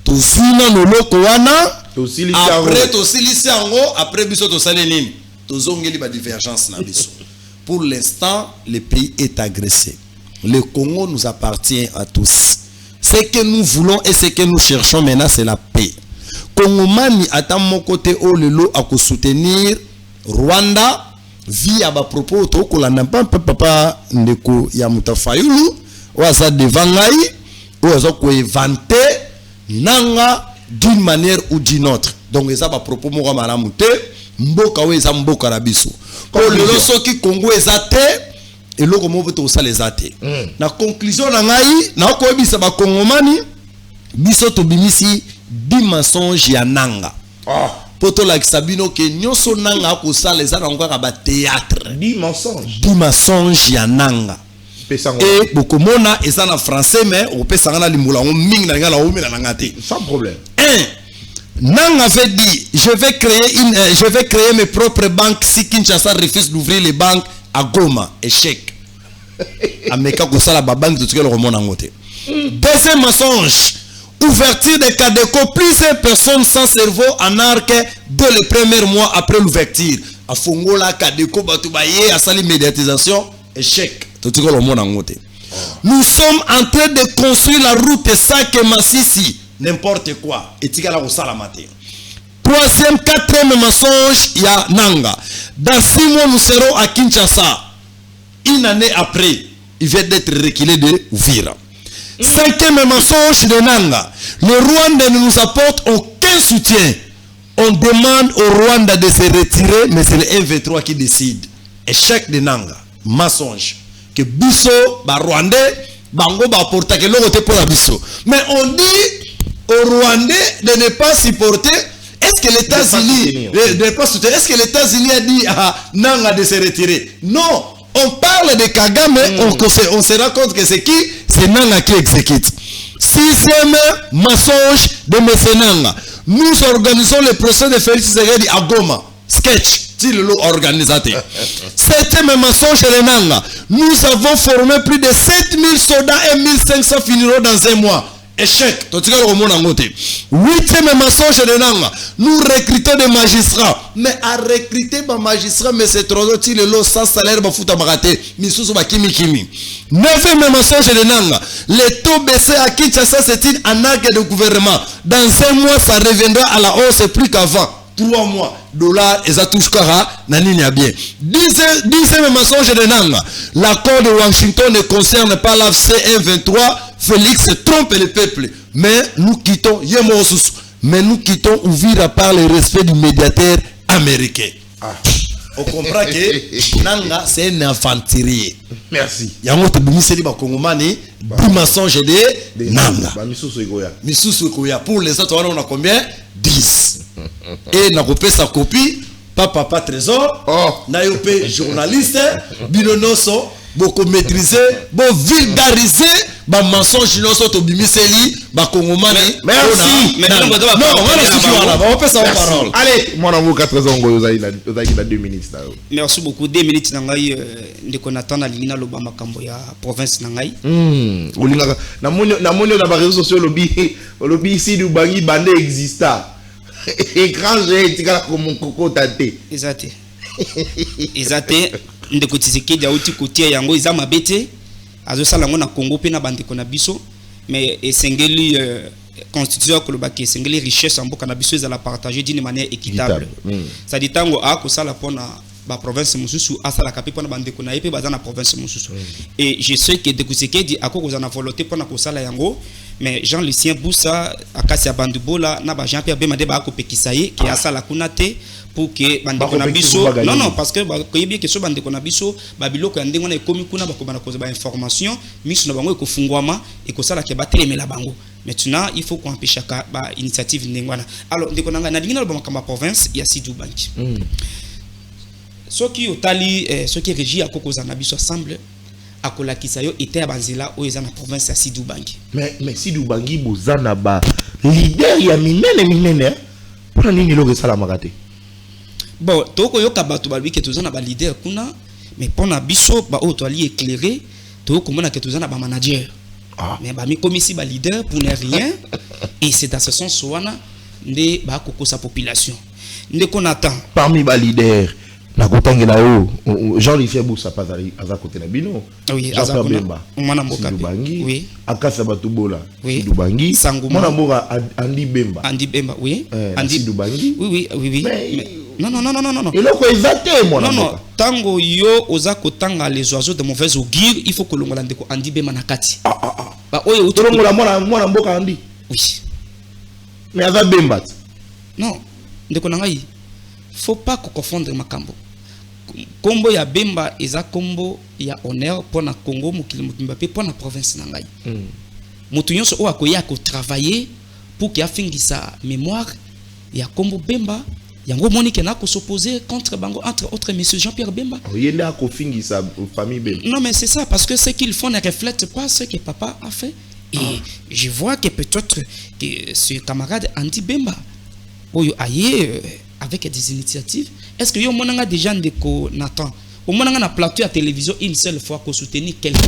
To zina no loko wana. Après to silisi ango, après biso to sale nini. To zongeli ba divergence na biso. Pour l'instant, le pays est agressé. Le Congo nous appartient à tous. Ce que nous voulons et ce que nous cherchons maintenant, c'est la paix. Congomani attend mon côté au lelo à soutenir Rwanda via ba propos to ko landa papa ndeko ya Mutafayulu oza devant ngai oza ko inventer nanga d'une manière ou d'une autre. Donc eza ba propos moko malamu te mboka we eza mboka na biso. Ko lelo soki Congo eza te et loko moko to sa les ate. Na conclusion na ngai na ko ebisa ba Kongomani biso to bimisi di mensonge ya nanga. Poto la Sabino que nyonso nanga ko sa les ana encore ba théâtre. Di mensonge. Di mensonge ya nanga. Et beaucoup mona eza na français mais on peut sangana limula on ming na ngala o mena ngate. Sans problème. Nang avait dit, je vais créer mes propres banques si Kinshasa refuse d'ouvrir les banques à Goma. Échec. Ameka Kosala Babank de tout le monde en côté. Deuxième mensonge. Ouverture des Cadeco, plusieurs personnes sans cerveau en arc dès les premiers mois après l'ouverture. A Fongola, Cadeco, Batoubaye, à sa médiatisation, échec. Tout le monde en côté. Nous sommes en train de construire la route Sake Massissi. N'importe quoi. Et Tigala Salamate. Troisième, quatrième mensonge, il y a Nanga. Dans 6 mois, nous serons à Kinshasa. Une année après, il vient d'être reculé de Ouvira. Cinquième mensonge de Nanga. Le Rwanda ne nous apporte aucun soutien. On demande au Rwanda de se retirer, mais c'est le M23 qui décide. Échec de Nanga. Mensonge. Que Bisso, Rwandais, Bango, porte que l'autre pour la Bisso. Mais on dit aux Rwandais de ne pas supporter. Est-ce que les États-Unis est-ce que les États-Unis a dit à Nanga de se retirer? Non. On parle de Kagame, on se rend compte que c'est qui? C'est Nanga qui exécute. Sixième mensonge de M. Nanga. Nous organisons le procès de Félix Tshisekedi à Goma. Sketch. Le organisateur. Septième mensonge de Nanga. Nous avons formé plus de 7000 soldats et 1500 finiront dans 1 mois. Échec. Huitième mensonge de Nanga. Nous recrutons des magistrats. Mais à recruter des magistrats, mais c'est trop d'autres le lot sans salaire, bafuta marate. Misusu bakimi kimi. Neuvième mensonge de Nanga. Les taux baissés à Kinshasa, c'est une arnaque de gouvernement. Dans 1 mois, ça reviendra à la hausse plus qu'avant. 3 mois, dollars, et ça touche Kara, Nanini a bien. 10e mensonge de Nanga. L'accord de Washington ne concerne pas l'AFC 1-23. Félix trompe le peuple. Mais nous quittons, Ouvira par le respect du médiateur américain. On comprend que Nanga, c'est un infantillerie. Merci. Il y a un autre ministère Kongomani, 10 mensonges de Nanga. Misusu Ekoya. Pour les autres, on a combien? 10. Et n'a pas sa copie, papa trésor, n'a pas journaliste, bilonoso, beaucoup maîtrisé, beaucoup vulgarisé, bah mensonge noso to bimiseli, bah congomani. Merci. On peut savoir parole. Allez, moi on 4 ans, vous avez 2 minutes. Merci beaucoup. 2 minutes nangai de connaître na lina lo bama kambo ya province nangai. Olinga na monio na ba réseaux sociaux lobby ici du bangi bande exista. Écran j'ai tika comme mon coco tante. Exact. Ndeko Tshisekedi auti kotia yango iza mabete. Azo sala ngo na Congo pe na bande ko na biso mais esengeli constitution ko lobaki esengeli richesse en boka na biso za la partager d'une manière équitable. Ça dit tango a ko sala pona ba province mususu asala kapi pona bande ko na yepe baza na province mususu. Et je sais que Ndeko Tshisekedi akoko za na volonté pona ko sala yango mais Jean-Lucien Boussa akasi ya bandubola na ba Jean-Pierre Bemade ba ko pekisaye ki asala kunate pour que bande ko na biso non parce que ba ko yebi que so bande ko na biso ba biloko ya ndengo na ekomi kuna ba ko bana ko ba information miso na bango ko fungwama et ko sala ke ba telemela bango. Maintenant il faut qu'on empêche ka ba initiative ndengwana. Alors ndeko nanga na lingina ba makamba province ya Sidou Banki. Ce qui otali ce qui régit akoko za na biso semble akola kisayo était banzela o ezana province ya Sidou Banki. Mais Sidou Banki bozana ba leader ya minene pour nini lo resala makate. Bon, toko yoka bato ba ke tozana ba leader kuna mais pona biso ba o to ali éclairer toko mona ke tozana ba manager. Mais ba mi comme ici ba leader pour ne rien et c'est dans ce sens wana nde ba koko sa population. Nde qu'on attend parmi ba leader na kotangela o Jean-Lucien Boussa pazari aza côté na bino. Oui, Jean-Pierre Bemba. Mwana mboka. Oui. Akasa Batubola. Oui. Sidou Bangi. Mwana mboka Andi Bemba. Andi Bemba, oui. Andi Sidou Bangi. Oui. Mais non. Et là quoi exacté moi non. Tango yo oza kotanga les oiseaux de mauvaise augure, il faut que longola ndeko Andi Bemba na kati. Ba oyo utongola mwana mboka Andi. Oui. Mais aza Bemba. Non, ndeko nangai. Faut pas confondre makambo. Kombo ya Bemba eza kombo ya honneur pour na Congo mokili mutumba pe pour na province nangai. Mutu nyonso o akoya ko travailler pour qu'il afingisa mémoire ya kombo Bemba yango monique na ko s'opposer contre bango entre autres monsieur Jean-Pierre Bemba. Yenda ko fingisa famille Bemba. Non mais c'est ça parce que ce qu'ils font ne reflète pas ce que papa a fait et je vois que peut-être que ce camarade Andi Bemba oyo aye avec des initiatives. Est-ce que yo monanga déjà ndeko Nathan au monanga na plateau à télévision une seule fois pour soutenir quelqu'un?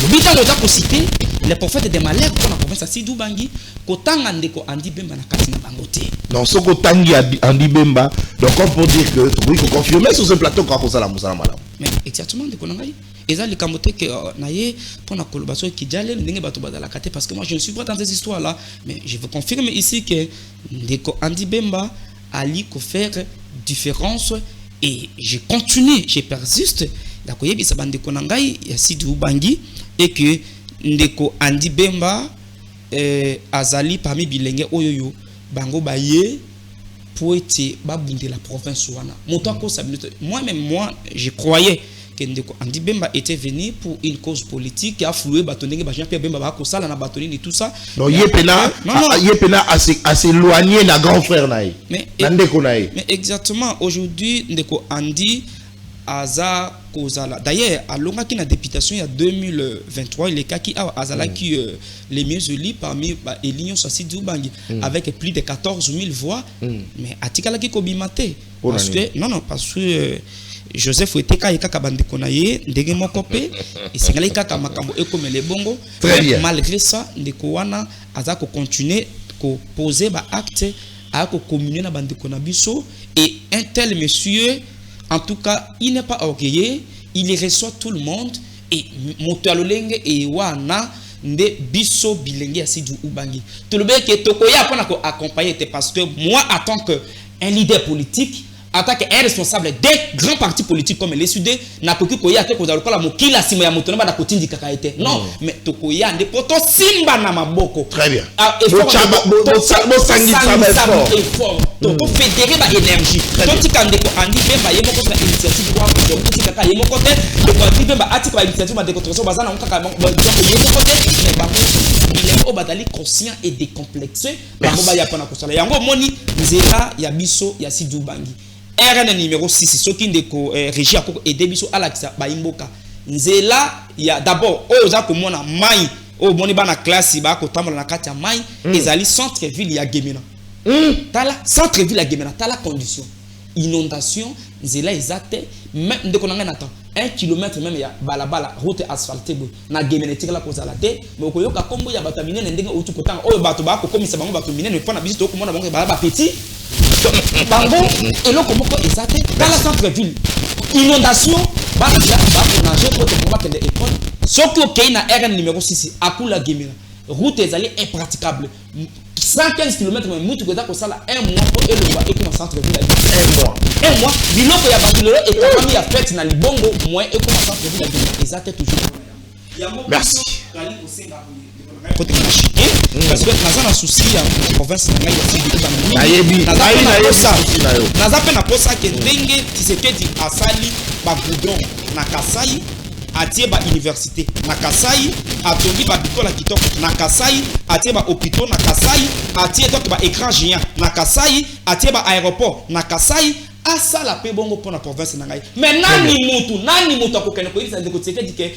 L'obita ngoza ko citer les prophètes de malheur pour la province à Sidou Bangi kotanga ndeko Andi Bemba na kati na bangote. Non, ce kotangi Andi Bemba, donc on peut dire que oui, faut confirmer sur ce plateau quand on ça la musala madame. Mais exactement ndeko nangai. Eza li kamote que naye pour na collaboration qui jale ndenge bato bazala kate parce que moi je ne suis pas dans ces histoires là, mais je veux confirmer ici que ndeko Andi Bemba ali ko faire différence et je continue, je persiste la koyebisa bandeko nangai ya Sidou Bangi et que ndeko Andi Bemba azali parmi bilenge oyoyo bango baye pour être babunde la province wana moi je croyais que ndeko Andi Bemba était venu pour une cause politique qui a floué batonenge ba Jean-Pierre Bemba ba ko sala na batonini et tout ça. Non, yepena assez éloigné na grand frère naï. Mais exactement aujourd'hui ndeko Andi Aza Kozala. D'ailleurs, à l'onga qui na députation il y a 2023, il est qui a Azala qui les mieux élus parmi Elignon Sidou Bangi avec plus de 14 000 voix. Mais atikala ki kobimate parce que parce que Joseph Weteka yeka kabande konaye ndenge mokope et singala kaka makambo ekome le bongo. Malgré ça, ndeko wana aza ko continuer ko poser ba acte a ko communier na bande konabiso et un tel monsieur. En tout cas, il n'est pas orgueilleux, il reçoit tout le monde et Motoalolenge et Wana nde biso bilenge Sidou Ubangi. Tout le monde qui est tokoya pour accompagner parce que moi, en tant qu'un leader politique, en tant qu'un responsable des grands partis politiques comme les Sudés, n'a pas pu koya te kozalo kola mokila sima ya motonaba da kotindi kakaete. Non, mais tokoya nde poto simba na maboko. Très bien. Effort. Toko fédérer ba énergie. Toti kandeko Andi Bemba yemo ko na initiative kwa ko toti kaka yemo ko te ko Andi Bemba ati ko initiative ba de construction bazana kaka donc yemo ko te mais ba il est au badali conscient et décomplexé ba ba ya pana ko sala yango moni nzela ya biso ya Sidou Bangi. RN numéro 6 soki ndeko régie akoko aider biso alakisa ba imboka nzela ya d'abord oza ko mona mai o moni bana classe ba ko tambola na kati ya mai ezali centre ville ya Gemena. Tala centre-ville à Gemena, tala condition. Inondation, nzela ezate, même ndeko nanga nata 1 km même ya balabala route asphaltée na Gemena tikala ko zala te, mais okoyoka kombo ya bato minene ndenge otu kotanga oyo bato ba ko komisa bango bato minene pona biso to komona bango ba petit. Bango eloko moko ezate, tala centre-ville. Inondation, ba ko nager pour te combattre les écoles. Soki okei na RN numéro 6 akula Gemena. Route ezali impraticable. 115 km mais mutu koza ko sala un mois pour elonga et comme centre ville un mois biloko ya batulelo et comme ya fête na libongo moins et comme centre ville exact toujours. Merci. Parce que naza na souci ya province na ngai ya Sidou Bangi naza pe na posa ke ndenge Tshisekedi asali ba goudron na Kasai atie ba université na Kasai atongi ba bikola kitoko na Kasai atie ba hôpitaux na Kasai atie donc ba écran géant na Kasai atie ba aéroport na Kasai asala pe bongo pour la province na ngai mais nani mutu akokene ko ibisa ndeko Tshisekedi ke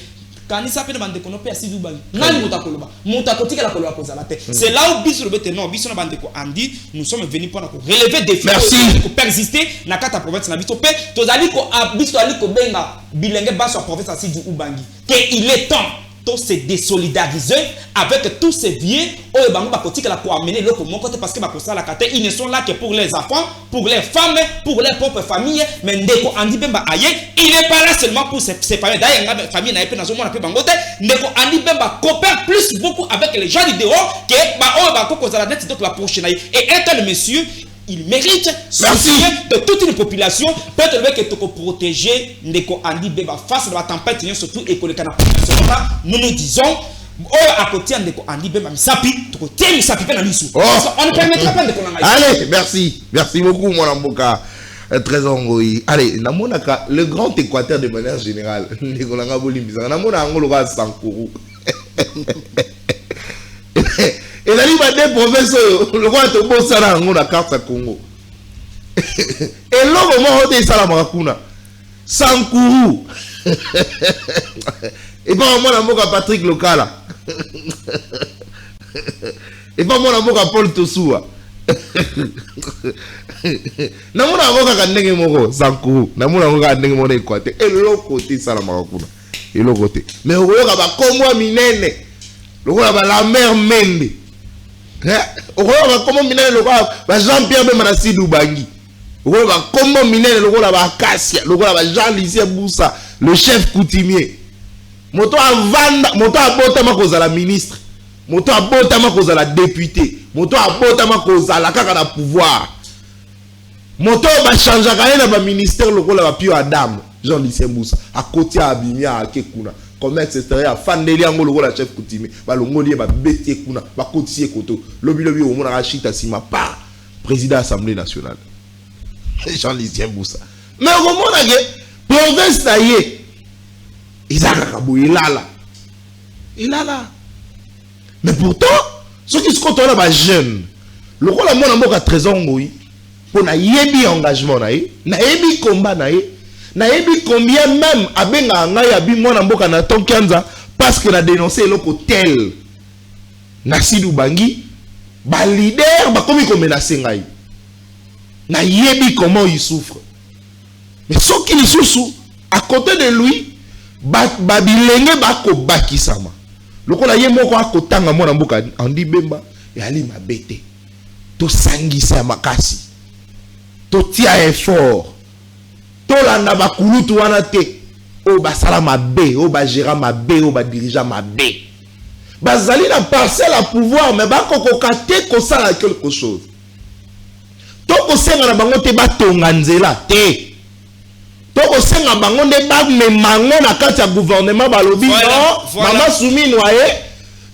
kanisa pe na bande kono pe ya Sidou Bangi nani mutu akoloba mutu akotika la koloba kozala te c'est là où biso lobete non biso na bande ko andi nous sommes venus pour relever des défis pour persister na kata province na biso pe tozali ko biso ali ko benga bilenge baso province ya Sidou Bangi que il est temps de se désolidariser avec tous ces vieux oyo bango bakotika la pour amener loko mon côté parce que bakosa la kate ils ne sont là que pour les enfants pour les femmes pour les propres familles mais ndeko Andi Bemba aye il n'est pas là seulement pour se séparer d'ailleurs la famille na pe na zo mona pe bango te ndeko Andi Bemba coopère plus beaucoup avec les gens du dehors que ba oyo bakoko za la net donc la prochaine et un tel monsieur il mérite soutien de toute une population peut-être que tu protéger ndeko Andi Bemba face à la tempête surtout économique nous nous disons à côté ndeko Andi Bemba misapi to côté misapi pe na misu on ne permettra pas de konanga. Allez, merci beaucoup mon amboka trésor ngoi. Allez, namonaka le grand Équateur de manière générale ndeko nanga bolimbisa namona ngolo ka Sankuru. Et là, il va dire professeur, le roi est beau ça dans la carte à Congo. Et là, au moment où il s'est la Sankuru. Et pas moi, la moque à Patrick Local. Et pas mon avocat Paul Tosoua. Na mon avocat Kandenge Moro, Sankou. Na mon avocat Kandenge Moro Équateur. Et l'autre côté, ça la Marakuna. Et l'autre côté. Mais au Royaume, comme moi, Minene. Le Royaume, la mère Mende. Au Royaume, comme Minene, le Royaume, Jean-Pierre Bemanassi Doubangi. Au Royaume, comme Minene, le Royaume, Kassia. Le Royaume, Jean-Lycée Boussa, le chef coutumier. Moto a vanda, moto a botama cause à la ministre. Moto a botama cause à la députée. Moto a botama cause à la kaka na pouvoir. Moto va changer quand na ba ministère lokola ba pio Adam Jean-Lycée Moussa à côté à Bimia à Kekuna commerce etc à Fandeli ngo lokola chef coutumier ba longoli ba bete kuna ba kotier koto lobi au mona rachita sima pa président assemblée nationale Jean-Lycée Moussa mais au mona ke province taillé Isaac Kabou il est là mais pourtant ceux qui se comptent là ba jeune le rôle à mon amour à 13 ans pour na yebi engagement na yebi combat na yebi combien même abenga ngai abi mwana mboka na tonkanza parce que na dénoncer loko tel na Sidou Bangi ba leader ba komi ko menacer ngai na yebi comment il souffre mais ce qui lui souffre à côté de lui ba bilenge ba ko bakisama lokola ye moko akotanga mwana mboka andi bemba ya ali mabete to sangisa makasi to tia effort to landa bakulutu wana te o basala mabe o ba gérant mabe o ba dirigeant mabe bazali na parcelle à pouvoir mais ba kokoka te ko sala quelque chose to ko senga na bango te batonga nzela te to ko senga bango nde ba memango na kati ya gouvernement balobi non mama Soumi Noye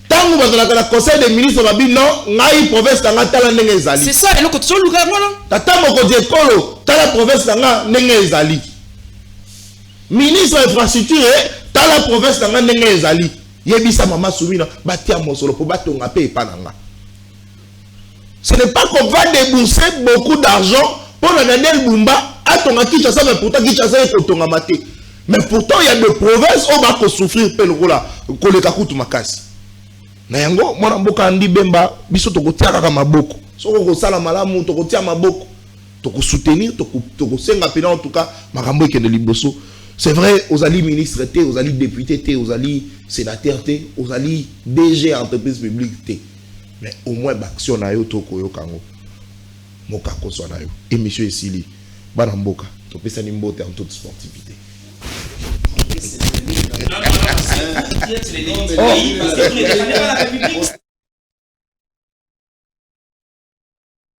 tangu bazalaka na conseil des ministres babi non ngai province tanga tala ndenge ezali c'est ça eloko tsoluka ngona tata moko diekolo tala province tanga ndenge ezali ministre infrastructure tala province tanga ndenge ezali yebisa mama Soumi na batia mosolo po batonga pe epananga. Ce n'est pas qu'on va débourser beaucoup d'argent pour le Daniel Bumba à ton Kinshasa, mais pourtant Kinshasa est ton amaté. Mais pourtant il y a des provinces où on va souffrir pe lokola koleka kutu makasi. Na yango mwana mboka andi bemba biso tokotia kaka maboko. Soko ko sala malamu tokotia maboko. Toko soutenir toko senga pena en tout cas makambo ekende liboso. C'est vrai aux alliés ministres té, aux alliés députés té, aux alliés sénateurs té, aux alliés DG entreprise publique té. Mais au moins l'action na yo toko yo kango. Moka ko so na yo. Et monsieur Esili bana mboka to pesa ni mbote en toute sportivité.